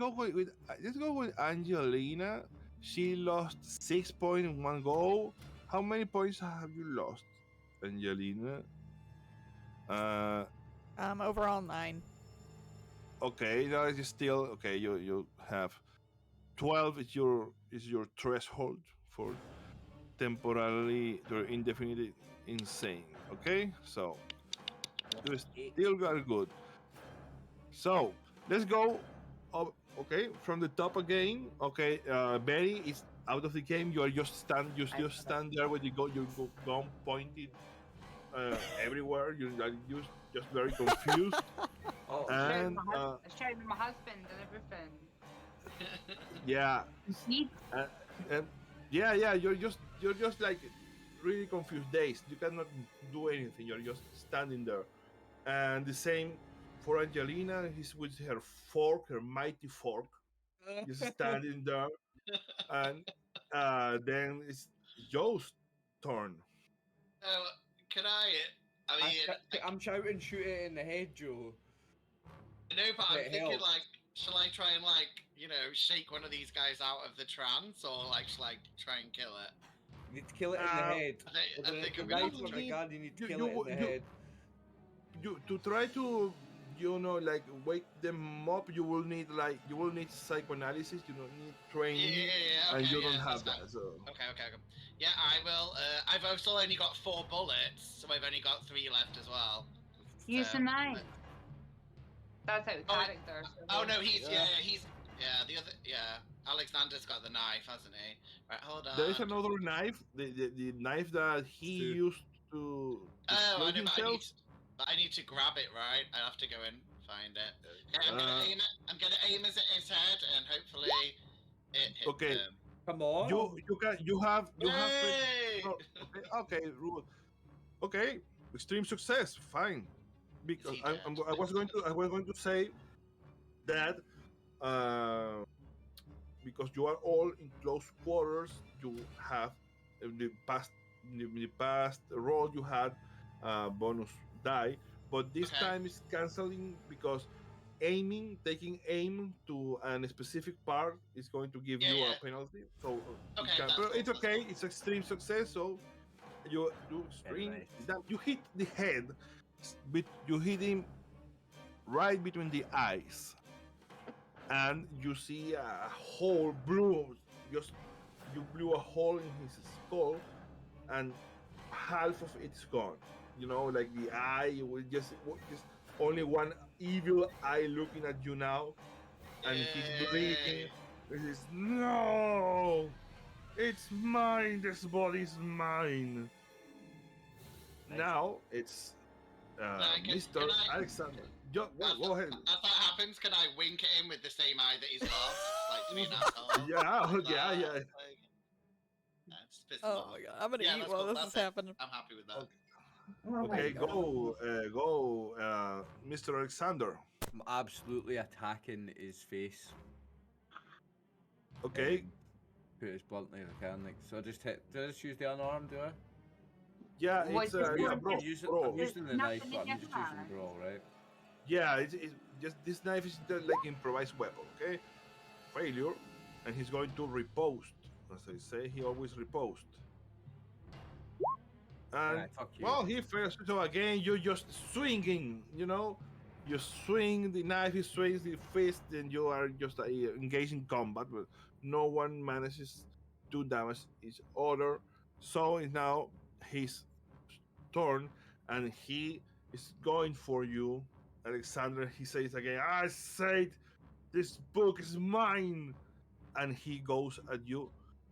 go with Angelina. She lost 6 points in one go. How many points have you lost, Angelina? Overall 9. Okay, now it's still okay. You have 12 is your threshold for temporarily or indefinitely insane. Okay, so you still got good. So let's go up. Okay, from the top again. Okay, Betty is out of the game. You just stand there with your gun pointed everywhere. You're just very confused. Oh, And I was shouting at my husband and everything. yeah, He yeah. You're just like really confused, dazed. You cannot do anything. You're just standing there. And the same for Angelina. He's with her fork, her mighty fork, just standing there. And then it's Joe's turn. Can I mean, I'm shouting, shoot it in the head, Joe. no, but I'm it thinking helps. like, shall I try and like, shake one of these guys out of the trance, or like, shall I try and kill it? You need to kill it in the head. I With think the I'm gonna knife have or to the need- gun, you need to you- kill you it in w- the you- head. You to try to like wake them up. You will need psychoanalysis. You don't need training, yeah, and okay, you don't yeah, have that's that. So Okay. Yeah, I will. I've also only got 4 bullets, so I've only got 3 left as well. use So- the knife. That's out of Oh, character. So Oh no, he's Yeah. the other Alexander's got the knife, hasn't he? Right, hold on. there is another knife. The knife that he Two. used to Oh, I explode know, himself. but I need to grab it, right? I have to go and find it. Okay, I'm Uh, gonna aim it. I'm gonna aim it at his head, and hopefully it hits Okay. him. Come on. You have Yay! no, okay, rule. Okay, extreme success. Fine, because He I dead? was going to say that because you are all in close quarters, you have in the past roll you had bonus die, but this Okay. time it's canceling because taking aim to a specific part is going to give you Yeah. a penalty. So Okay, it can, that's but cool, it's that's okay. cool. It's extreme success. So you do extreme. nice. That you hit the head, but you hit him right between the eyes, and you see a hole blew. Just you blew a hole in his skull, and half of it's gone. You know, like the eye, you will just only one evil eye looking at you now, and he's bleeding. Yay. This is no, it's mine. This body's mine. Nice. Now it's Mr. can I- Alexander. As, Go ahead. as that happens, can I wink at him with the same eye that he's lost? Like to be an asshole? Yeah, Like yeah, that, yeah. like- Yeah, just piss him Oh off. my god, I'm gonna Yeah, eat that's while cool, this that's is it. happening. I'm happy with that. Okay. Oh my Okay, God. go, Mr. Alexander. I'm absolutely attacking his face. Okay, Put it as bluntly as I can. Like, so I just hit. Do I just use the unarmed? Do I? yeah, What it's is it? yeah, I'm bro, using, bro. I'm using the Nothing knife, in but I'm your just using hand. brawl, right? Yeah, it's just this knife is just like improvised weapon. Okay, failure, and he's going to riposte. As I say, he always riposte. And Alright, fuck you. well, he fails. So again, you're just swinging. You know, you swing the knife, he swings the fist, and you are just engaged in combat. But no one manages to damage each other. So it's now his turn, and he is going for you, Alexander. He says again, "I said, this book is mine," and he goes at you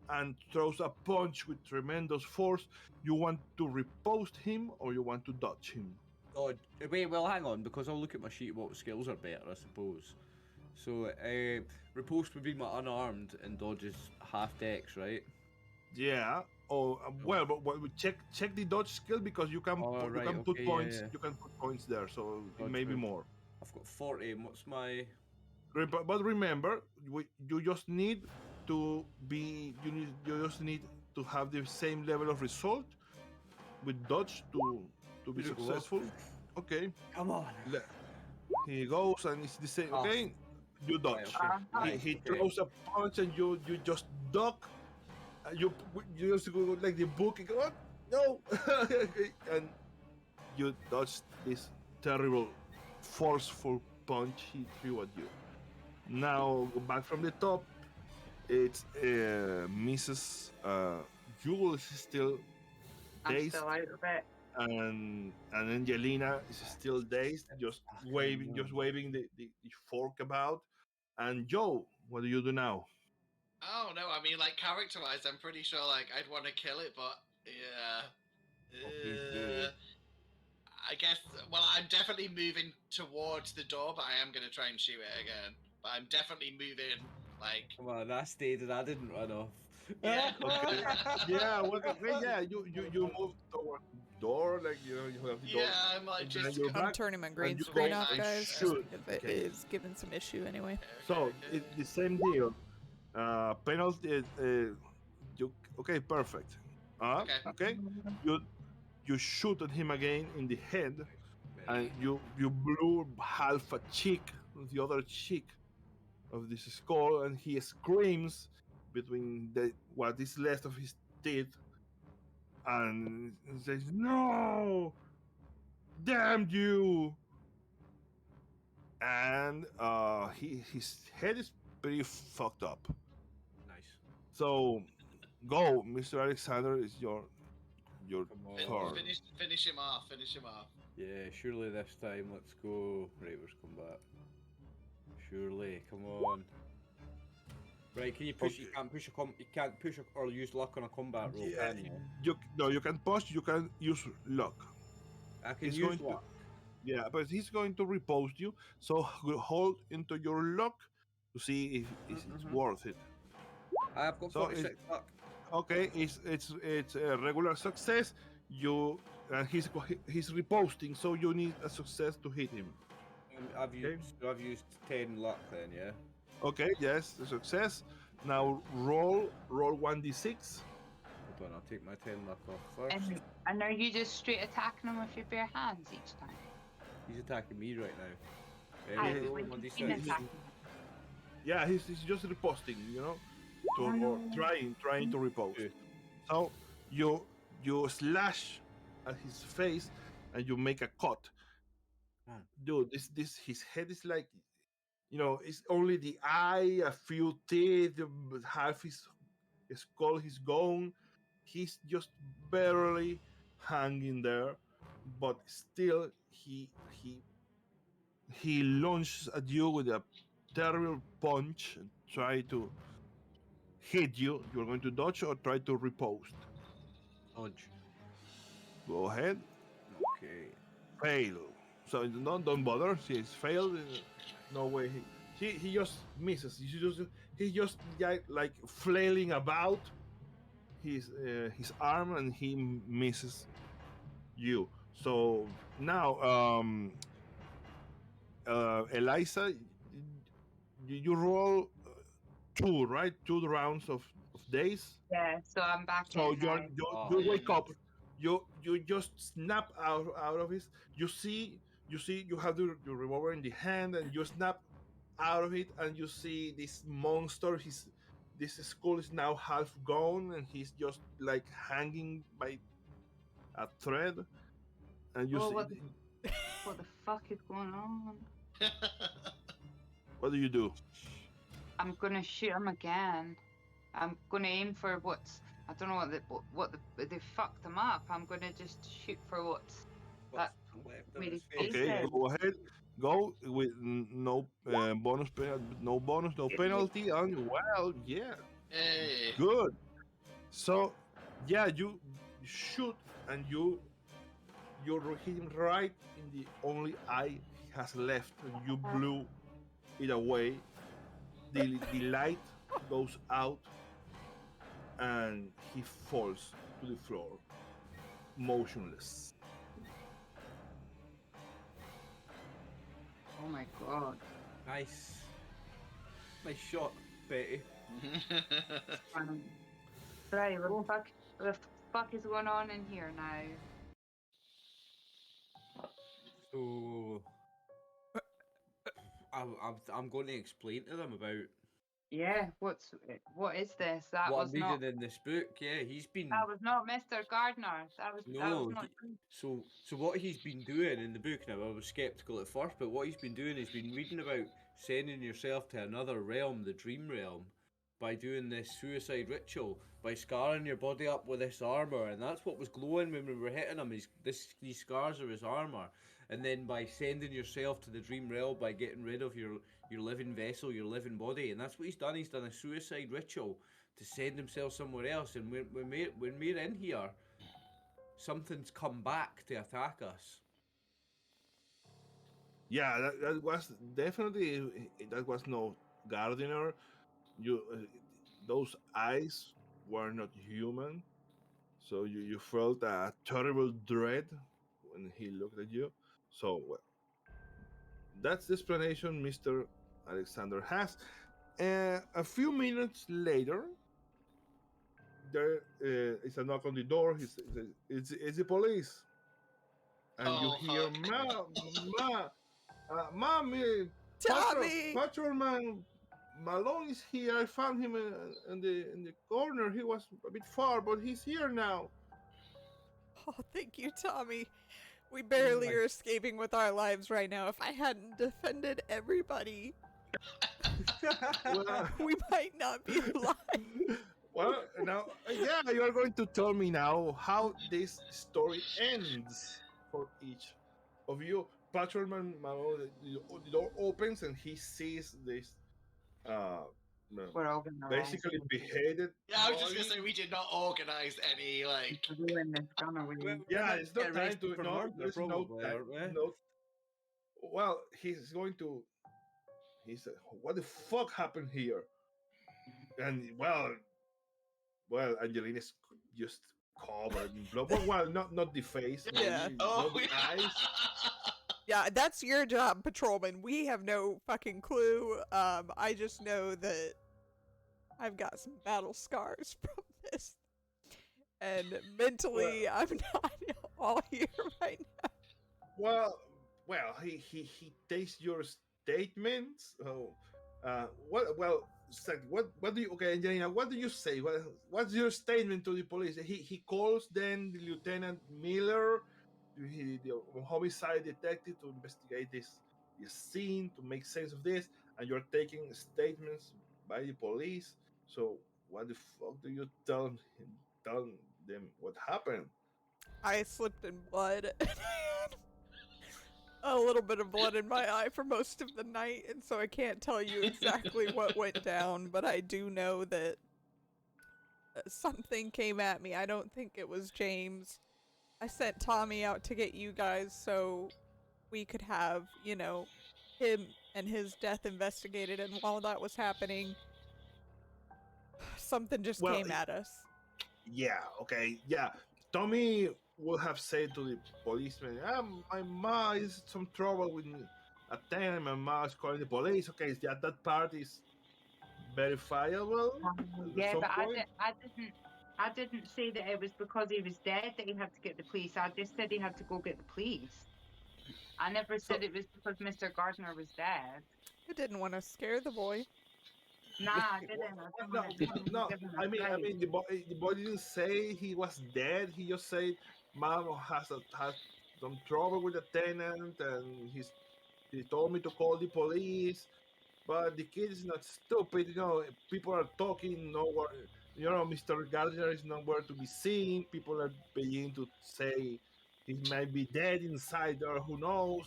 and throws a punch with tremendous force. You want to riposte him or you want to dodge him? Oh, wait, well, hang on, because I'll look at my sheet what skills are better, I suppose. So, riposte would be my unarmed and dodge is half dex, right? Yeah. Oh well, but check the dodge skill because you can Oh, right, put okay, points. yeah. You can put points there, so it Dodge may be move. more. I've got 40, and what's my... But remember, you just need to be. You just need to have the same level of result with dodge to be Beautiful. successful. Okay. Come on! He goes and it's the same. Oh. Okay, you dodge. Right, okay. He Okay. throws a punch and you just duck. You just go like the book. You go, "Oh, no," and you dodge this terrible, forceful punch he threw at you. Now go back from the top. It's Mrs. Jewel is still I'm dazed, still out of it. and Angelina is still dazed, just waving the fork about. And Joe, what do you do now? Oh no, I mean like character-wise, I'm pretty sure like I'd want to kill it, but yeah. he's good. I guess. Well, I'm definitely moving towards the door, but I am gonna try and shoot it again. But I'm definitely moving like. Come on, I stayed and I didn't run off. Yeah. Okay. Yeah, well, yeah, you move toward the door, like you know, you have the door. Yeah, I'm like and then just. you're I'm back, turning my green you screen go off, and guys. shoot. If it Okay. is giving some issue anyway. So it's the same deal. Penalty. Okay, perfect. Okay. You shoot at him again in the head, and you blew half a cheek, the other cheek of this skull, and he screams between what is left of his teeth, and says, "No, damn you!" And his head is pretty fucked up. Nice. So, go, Mr. Alexander. Is your Come on. turn. Finish him off. Finish him off. Yeah, surely this time. Let's go. Right, where's combat? Surely, come on. Right, can you push? You Okay. can't push you can't push or use luck on a combat roll, Yeah, can you? you can push. You can use luck. I can He's use going to- luck. Yeah, but he's going to repost you. So hold into your luck to see if it's Mhm. worth it. I've got So 46 luck. Okay, it's a regular success. You and he's reposting, so you need a success to hit him. I've used 10 luck then, yeah. Okay, yes, a success. Now roll 1d6. Hold on, I'll take my 10 luck off first. And are you just straight attacking him with your bare hands each time? He's attacking me right now. Very Aye, low, when one he's D been six. attacking. Yeah, he's just reposting, you know, Oh, or no. trying to repost. Good. So you slash at his face and you make a cut. Man. Dude, this his head is like, you know, it's only the eye, a few teeth, half his skull is gone. He's just barely hanging there, but still he launches at you with a terrible punch and try to hit you. You're going to dodge or try to repost. Dodge. Go ahead. Okay. Fail. So don't bother. He's failed. No way. He just misses. He's just like flailing about his arm and he misses you. So now, Eliza, you roll two, right? 2 rounds of days. Yeah, so I'm back So in now. you wake up, you just snap out of it. You have your revolver in the hand, and you snap out of it, and you see this monster. This skull is now half gone, and he's just like hanging by a thread. And you Oh, see, what the fuck is going on? what do you do? I'm gonna shoot him again. I'm gonna aim for what's. I don't know they fucked him up. I'm gonna just shoot for what's. That Left made of his his face face. Okay, red. go ahead. Go with no bonus, no bonus, no penalty, and well, yeah, Hey. good. So, yeah, you shoot and you hit him right in the only eye he has left, and you blew it away. The light goes out, and he falls to the floor, motionless. Oh my god. Nice. Nice shot, Betty. Right, what the fuck is going on in here now? So I'm going to explain to them about Yeah, what is this? That what was I'm not reading in this book. Yeah, he's been Mr. Gardner. That was not so what he's been doing in the book. Now I was skeptical at first, but what he's been doing is been reading about sending yourself to another realm, the dream realm, by doing this suicide ritual, by scarring your body up with this armor, and that's what was glowing when we were hitting him. These scars are his armor, and then by sending yourself to the dream realm by getting rid of your living vessel, your living body, and that's what he's done. He's done a suicide ritual to send himself somewhere else, and when we're in here, something's come back to attack us. Yeah, that was definitely, that was no gardener. You those eyes were not human, so you felt a terrible dread when he looked at you. So well, that's the explanation Mr. Alexander has. A few minutes later, there is a knock on the door. It's the police, and you Oh, hear fuck. Mommy, Tommy! patrolman Malone is here. I found him in the corner. He was a bit far, but he's here now. Oh, thank you, Tommy. We barely Nice. are escaping with our lives right now. If I hadn't defended everybody, Well, we might not be alive. well, now, yeah, you are going to tell me now how this story ends for each of you. Patrolman Malone, the door opens and he sees this we're organized. basically beheaded Yeah, I was just gonna body. say we did not organize any like. We're doing this runaway. Yeah, it's not Get time arrested to for no. murder, There's no probably, time. aren't we? No. Well, he's going to. He said, "What the fuck happened here?" And well, Angelina's just covered in blood. Well, not the face, Yeah. maybe, Oh, not the eyes. Yeah, that's your job, patrolman. We have no fucking clue. I just know that I've got some battle scars from this. And mentally, I'm not all here right now. Well, he takes your statements. What? Well, what do you? Okay, Angelina, what do you say? What's your statement to the police? He calls then the Lieutenant Miller, the homicide detective, to investigate this scene, to make sense of this, and you're taking statements by the police. So what the fuck do you tell them what happened? I slipped in blood. A little bit of blood in my eye for most of the night, and so I can't tell you exactly what went down, but I do know that something came at me. I don't think it was James. I sent Tommy out to get you guys so we could have, him and his death investigated, and while that was happening, something just Well, came at us. yeah, okay, yeah. Tommy would have said to the policeman, my ma is some trouble with a tenant, my ma is calling the police. Okay, yeah, that part is verifiable at Yeah, some but point. I didn't say that it was because he was dead that he had to get the police. I just said he had to go get the police. I never So, said it was because Mr. Gardner was dead. I didn't want to scare the boy. Nah, I didn't. I didn't want to no, give him a I fright. mean, the boy didn't say he was dead. He just said, "Mom has some trouble with the tenant, and he told me to call the police." But the kid is not stupid. People are talking. Nowhere, Mr. Gardner is nowhere to be seen. People are beginning to say he might be dead inside there. Who knows?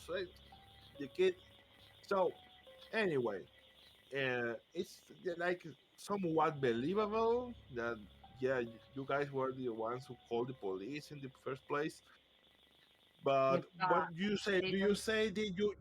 The kid. So anyway, it's like somewhat believable that yeah, you guys were the ones who called the police in the first place. But Yes, what do you say? they Do you didn't. say did you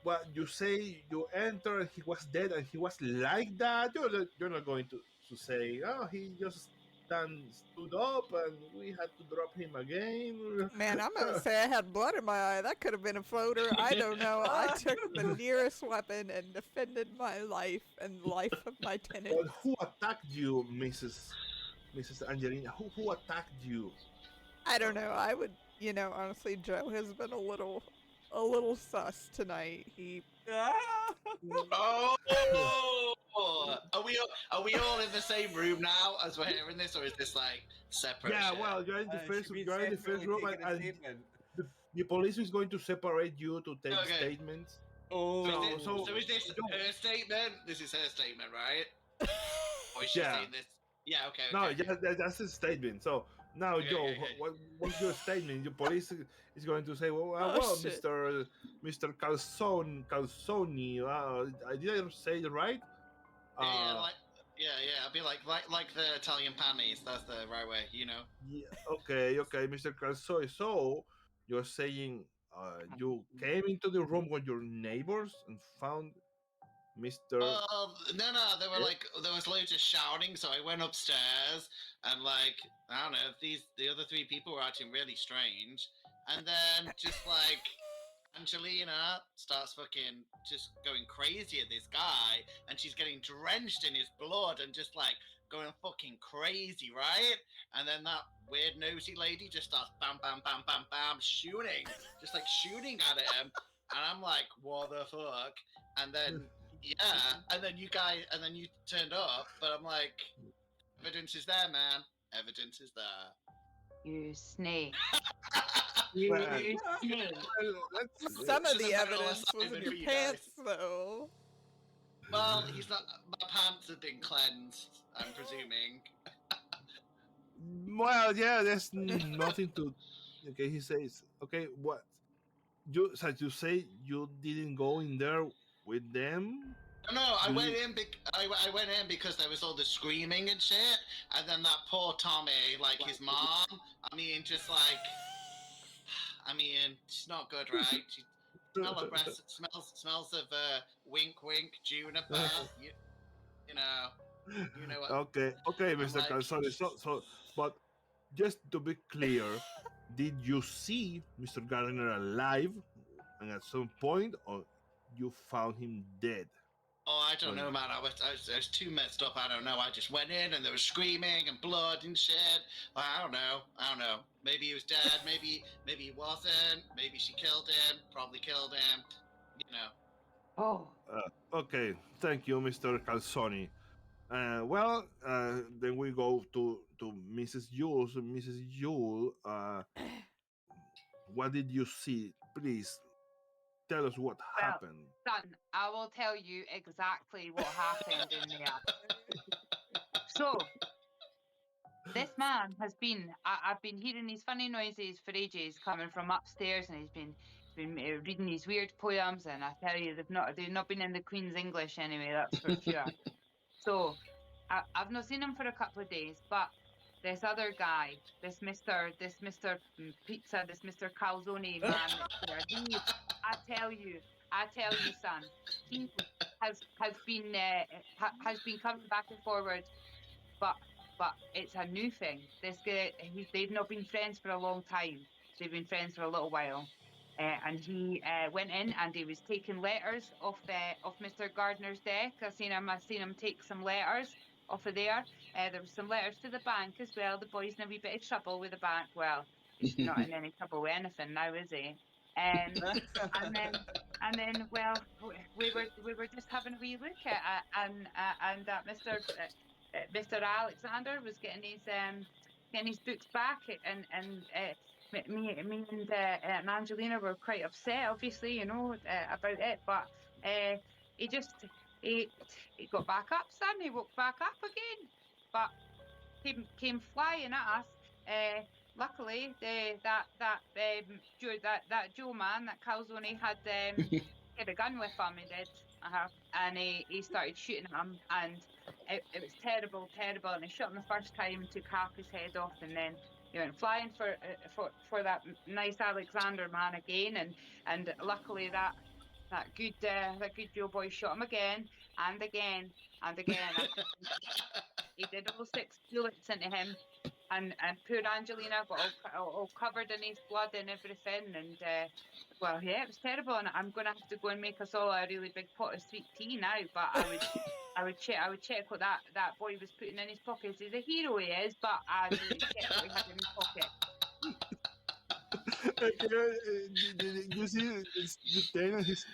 what you say you enter and he was dead and he was like that? You're not going to say, oh, he just stood up and we had to drop him again. Man, I'm gonna say I had blood in my eye. That could have been a floater. I don't know. I took the nearest weapon and defended my life and the life of my tenant. But who attacked you, Mrs. Angelina? Who attacked you? I don't know. I would, honestly, Joe has been a little sus tonight. He, Oh! Are we all in the same room now as we're hearing this, or is this like separate? Yeah, shit? well, you're in the first Should we you're in the first separately room, taking a and statement? the police is going to separate you to take Okay. statements. Oh, So is this her statement? This is her statement, right? Or is she Yeah. saying this? Yeah, okay. No, okay. that's a statement. So now, Okay, Joe, okay. what's your statement? Your police is going to say, well, shit. Mr. Calzoni, did I say it right? Yeah, I'll be like the Italian panties. That's the right way, Yeah, okay, Mr. Calzoni. So you're saying you came into the room with your neighbors and found Mr. No, Yeah. there was loads of shouting, so I went upstairs and I don't know, the other three people were acting really strange, and then just Angelina starts fucking just going crazy at this guy, and she's getting drenched in his blood and just going fucking crazy, right? And then that weird nosy lady just starts bam, bam, bam, bam, bam, shooting at him, and I'm like, what the fuck? And then and then you turned up, but I'm like, evidence is there, man. Evidence is there. You snake. Well, You snake. Some of This is the a moral evidence was in assignment your for you pants, guys. though. Well, he's not. My pants have been cleansed. I'm presuming. Well, yeah, there's nothing to. Okay, he says, okay, what you say you didn't go in there with them? No, I You went did- in. I went in because there was all the screaming and shit, and then that poor Tommy, his mom. I mean, she's not good, right? She smells of wink, wink, juniper. You know what? Okay, Mr. like- Calzone. But just to be clear, did you see Mr. Gardner alive, and at some point, or you found him dead? Oh, I don't know, man. I was too messed up. I don't know. I just went in and there was screaming and blood and shit. I don't know. Maybe he was dead. Maybe he wasn't. Maybe she killed him. Probably killed him. Oh, Okay, thank you, Mr. Calzoni. Then we go to Mrs. Jules. Mrs. Jules, what did you see? Please tell us what well, happened. son, I will tell you exactly what happened in there. So, this man has been, I've been hearing these funny noises for ages coming from upstairs, and he's been reading these weird poems, and I tell you, they've not been in the Queen's English anyway, that's for sure. So, I've not seen him for a couple of days, but this other guy, this Mr. Pizza, this Mr. Calzone man that's there, I tell you, son, he has been coming back and forward, but it's a new thing. This guy, they've not been friends for a long time. They've been friends for a little while. And he went in and he was taking letters off Mr. Gardner's desk. I seen him take some letters off of there. There was some letters to the bank as well. The boy's in a wee bit of trouble with the bank. Well, he's not in any trouble with anything now, is he? And then, well, we were just having a wee look at and that Mr. Alexander was getting his books back, and me and Angelina were quite upset, obviously, about it. But he just he got back up, son. He woke back up again, but came flying at us. Luckily, that Joe man, that Calzone had a gun with him. He did, and he started shooting at him, and it was terrible, and he shot him the first time, took half his head off, and then he went flying for that nice Alexander man again, and luckily that good Joe boy shot him again and again and again. He did all 6 bullets into him, and poor Angelina got all covered in his blood and everything, and well, yeah, it was terrible, and I'm going to have to go and make us all a really big pot of sweet tea now. But I would check what that boy was putting in his pockets. He's a hero, he is, but I'd really check what he had in his pocket. You see, Lieutenant, his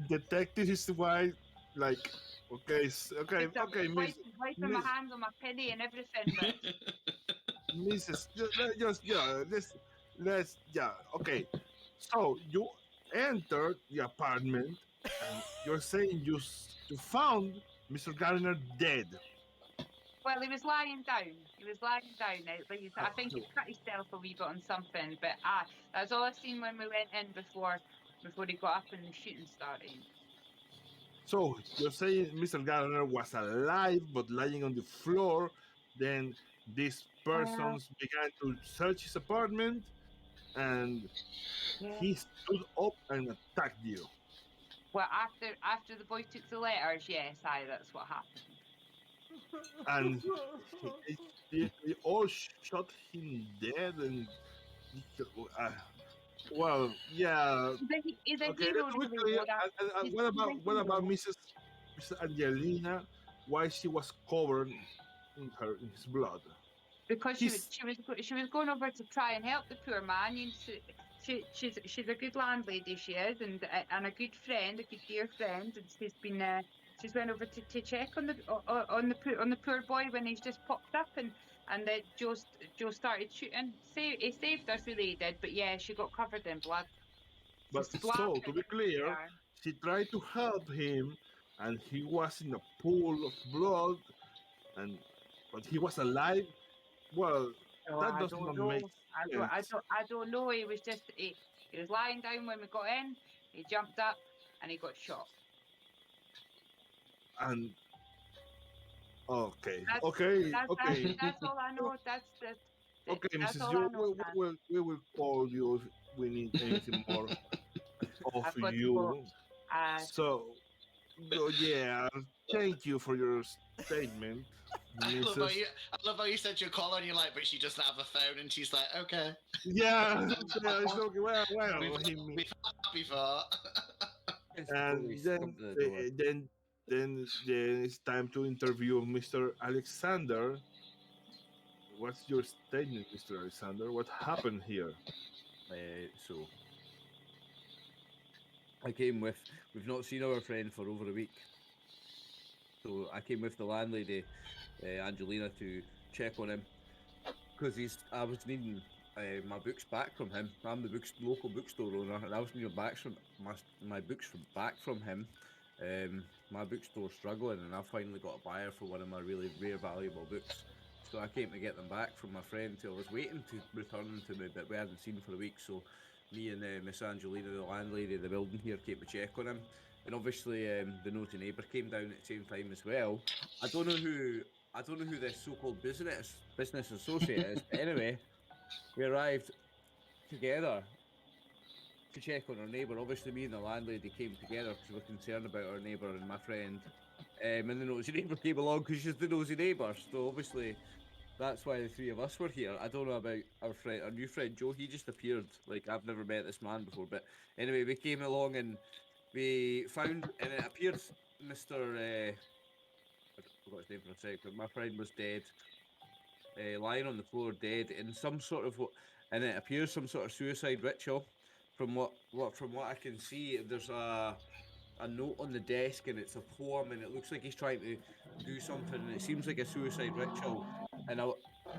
detective is why, like, okay, Wiping my hands on my penny and everything, but Mrs. Let's okay. So you entered the apartment, and you're saying you found Mr. Gardner dead. well, he was lying down. I think he cut himself a wee bit on something, but that's all I seen when we went in before he got up and the shooting started. So you're saying Mr. Gardner was alive but lying on the floor. Then these persons began to search his apartment, and he stood up and attacked you. Well, after the boy took the letters, yes, that's what happened. And they all shot him dead, and well, yeah. He's a Okay, hero, let's be really. clear. What about Mrs. Angelina? Why she was covered in his blood? Because she was going over to try and help the poor man. She's a good landlady, she is, and a good friend, a good dear friend, and she's went over to check on the poor boy when he's just popped up, and Joe started shooting. He saved us, really, he did, but yeah, she got covered in blood. But so, to be clear, she tried to help him, and he was in a pool of blood, but he was alive. Well, that does not make sense. I don't know. He was lying down when we got in. He jumped up and he got shot. And okay. That's all I know. Okay, that's Mrs. all Yu, I know, we will call you if we need anything more of you. So, yeah, thank you for your statement, Mrs. I love how you said your call on your light, but she doesn't have a phone, and she's like, okay. Yeah, it's okay. Well, we've had that before. And then it's time to interview Mr. Alexander. What's your statement, Mr. Alexander? What happened here? So I came with. We've not seen our friend for over a week, so I came with the landlady, Angelina, to check on him because I was needing my books back from him. I'm the local bookstore owner, and I was needing my books back from him. My bookstore's struggling, and I finally got a buyer for one of my really rare, valuable books. So I came to get them back from my friend who I was waiting to return them to me, but we hadn't seen for a week. So me and Miss Angelina, the landlady of the building here, came to check on him. And obviously, the nosy neighbour came down at the same time as well. I don't know who this so-called business associate is, but anyway, we arrived together to check on our neighbour. Obviously, me and the landlady came together because we're concerned about our neighbour and my friend. And the nosy neighbour came along because she's the nosy neighbour. So obviously, that's why the three of us were here. I don't know about our new friend Joe. He just appeared. Like, I've never met this man before. But anyway, we came along and we found, and it appeared Mr. I forgot his name for a sec, but my friend was dead, lying on the floor dead in some sort of, and it appears some sort of suicide ritual. From what I can see, there's a note on the desk, and it's a poem, and it looks like he's trying to do something, and it seems like a suicide ritual. And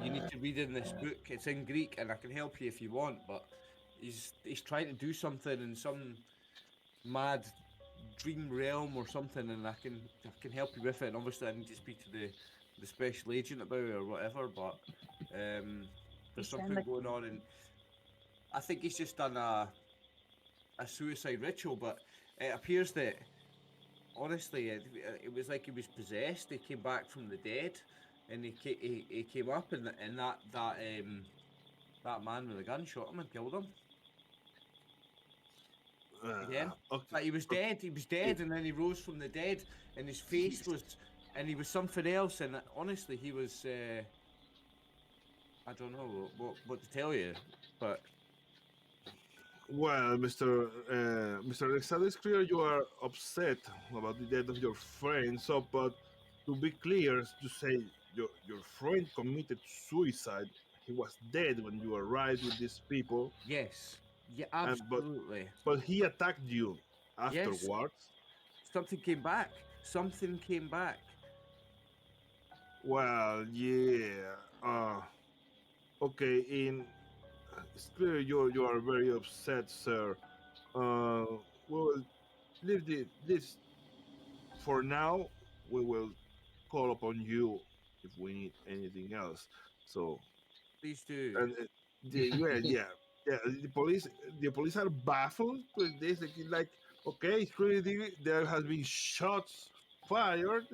you need to read in this book. It's in Greek, and I can help you if you want, but he's trying to do something in some mad dream realm or something, and I can help you with it. And obviously, I need to speak to the special agent about it or whatever. But there's something going on, and I think he's just done a suicide ritual. But it appears that honestly, it was like he was possessed. He came back from the dead, and he came up, and that man with a gun shot him and killed him. Again, Okay. like he was dead. He was dead, and then he rose from the dead, and his face was, and he was something else. And honestly, he was. I don't know what to tell you, but Well, Mr. Alexander, it's clear you are upset about the death of your friend. So, but to be clear, you say your friend committed suicide. He was dead when you arrived with these people, yes, yeah, and absolutely. but he attacked you Yes, afterwards. something came back. Something came back. Well, yeah. Okay. It's clear you are very upset, sir. We will leave this for now. We will call upon you if we need anything else. So, Please do. and yeah. The police are baffled with this. Like, okay, it's clearly there has been shots fired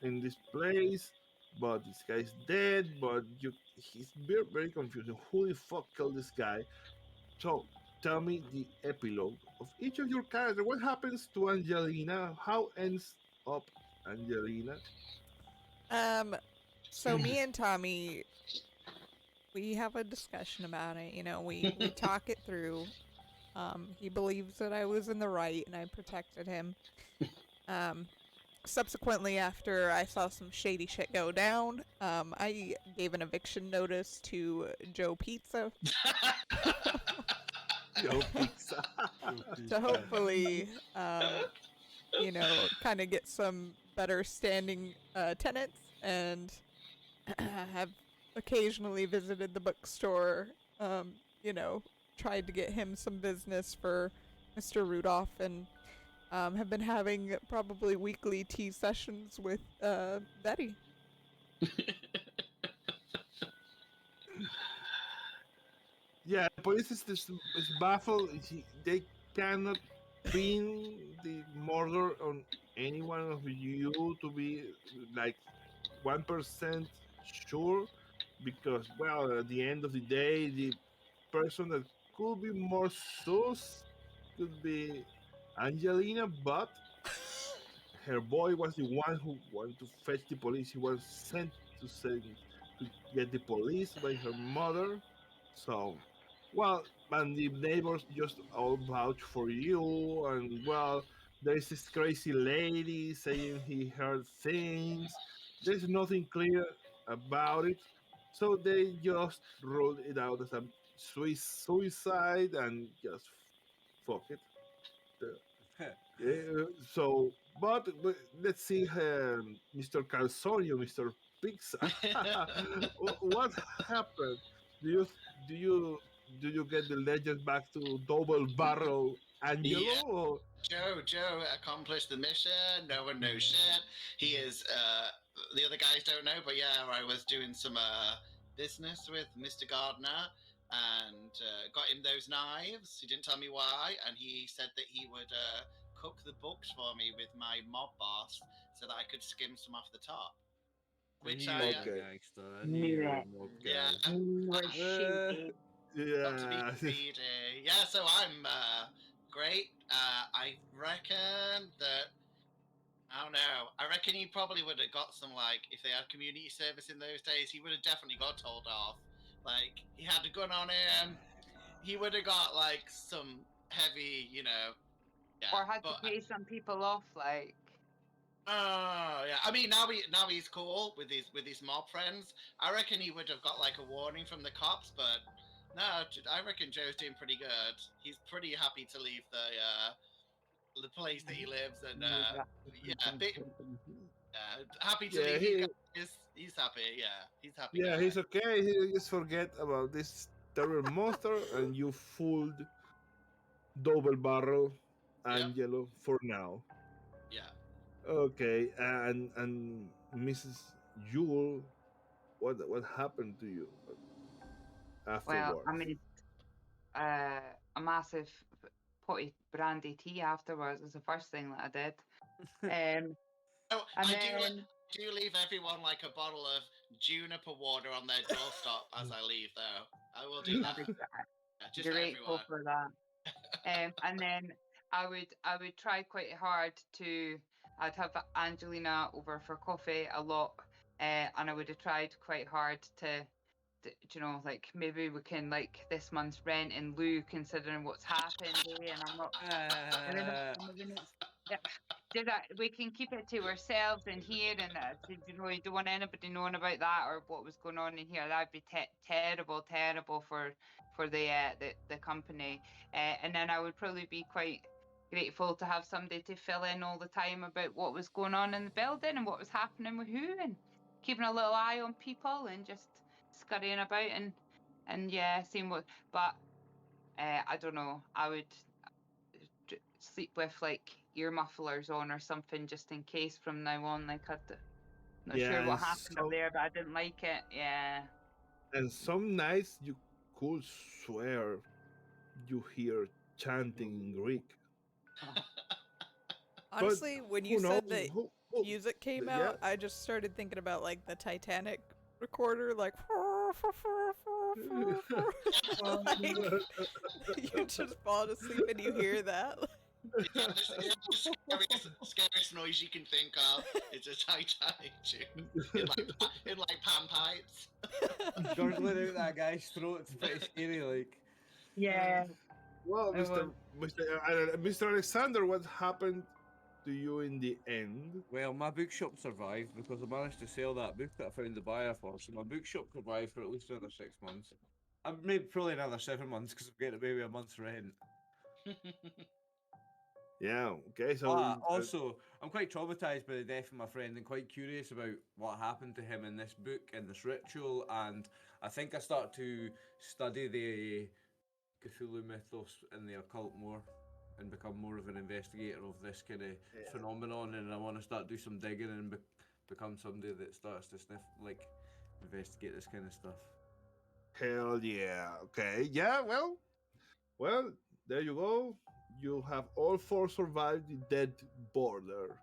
in this place, but this guy's dead. But he's very confusing. Who the fuck killed this guy? So, tell me the epilogue of each of your characters. What happens to Angelina? How ends up Angelina? So me and Tommy, we have a discussion about it. You know, we talk it through. He believes that I was in the right and I protected him. Subsequently, after I saw some shady shit go down, I gave an eviction notice to Joe Pizza Yo, pizza. to hopefully, you know, kind of get some better standing tenants, and have occasionally visited the bookstore, you know, tried to get him some business for Mr. Rudolph, and have been having probably weekly tea sessions with Betty. Yeah, the police is baffled. They cannot pin the murder on any one of you to be like 1% sure, because, well, at the end of the day, the person that could be more sus could be Angelina, but her boy was the one who wanted to fetch the police. He was sent to get the police by her mother. So, well, and the neighbors just all vouch for you. And, well, there's this crazy lady saying he heard things. There's nothing clear about it. So they just ruled it out as a suicide and just fuck it. So, but let's see, Mr. Calzonio, Mr. Pizza. What happened? Do you do you do you get the legend back to Double Barrel Angelo? Yeah. Or... Joe accomplished the mission. No one knows shit. He is. The other guys don't know, but yeah, I was doing some business with Mr. Gardner and got him those knives. He didn't tell me why, and he said that he would cook the books for me with my mob boss so that I could skim some off the top. Which I I knew you Okay. were a gangster. I knew Knew you were it. a mob yeah. guy. We're Uh, shooting. Not to be Yeah. greedy. Yeah, so I'm great. I reckon that I don't know. I reckon he probably would have got some like if they had community service in those days, he would have definitely got told off. Like he had a gun on him. He would have got like some heavy, yeah. Or had to But pay some people off, like. oh yeah, I mean now he's cool with his mob friends. I reckon he would have got like a warning from the cops, but no, I reckon Joe's doing pretty good. He's pretty happy to leave the place that he lives, and happy to Yeah, leave. He's happy. Yeah, he's happy. Yeah, guy. he's okay. He just forget about this terror monster, and you fooled Double Barrel Yep. Angelo for now. Yeah. Okay, and Mrs. Yule, what happened to you afterwards? Well, I made a massive pot of brandy tea afterwards. Was the first thing that I did. Oh, And I then do leave everyone like a bottle of juniper water on their doorstep as I leave, though. I will do that. Yeah, just for grateful everyone. for that. And then I would try quite hard to. I'd have Angelina over for coffee a lot, and I would have tried quite hard to like maybe we can like this month's rent in lieu considering what's happened, and I'm not. We can keep it to ourselves in here, and you don't want anybody knowing about that or what was going on in here. That'd be terrible for the company. And then I would probably be quite grateful to have somebody to fill in all the time about what was going on in the building and what was happening with who, and keeping a little eye on people and just scurrying about and yeah, seeing what. But I don't know. I would sleep with like ear mufflers on or something just in case from now on. Like I'm not sure what happened up there, but I didn't like it. Yeah. And some nights you could swear you hear chanting in Greek. Honestly, when you said that music came yeah. out, I just started thinking about like the Titanic recorder, like, like you just fall asleep and you hear that. It's the scariest noise you can think of. It's a Titanic tune in like pan pipes. Gurgling out that guy's throat. It's pretty scary, like. Yeah. Well, Mr. Alexander, what happened to you in the end? Well, my bookshop survived because I managed to sell that book that I found the buyer for. So my bookshop survived for at least another 6 months. Maybe probably another 7 months because I'm getting maybe a month's rent. Yeah, okay, so... also, I'm quite traumatised by the death of my friend and quite curious about what happened to him in this book and this ritual, and I think I start to study the Cthulhu mythos and the occult more and become more of an investigator of this kind of phenomenon, and I want to start do some digging and become somebody that starts to investigate this kind of stuff. Hell yeah, okay, yeah, well, there you go. You have all four survived the dead border.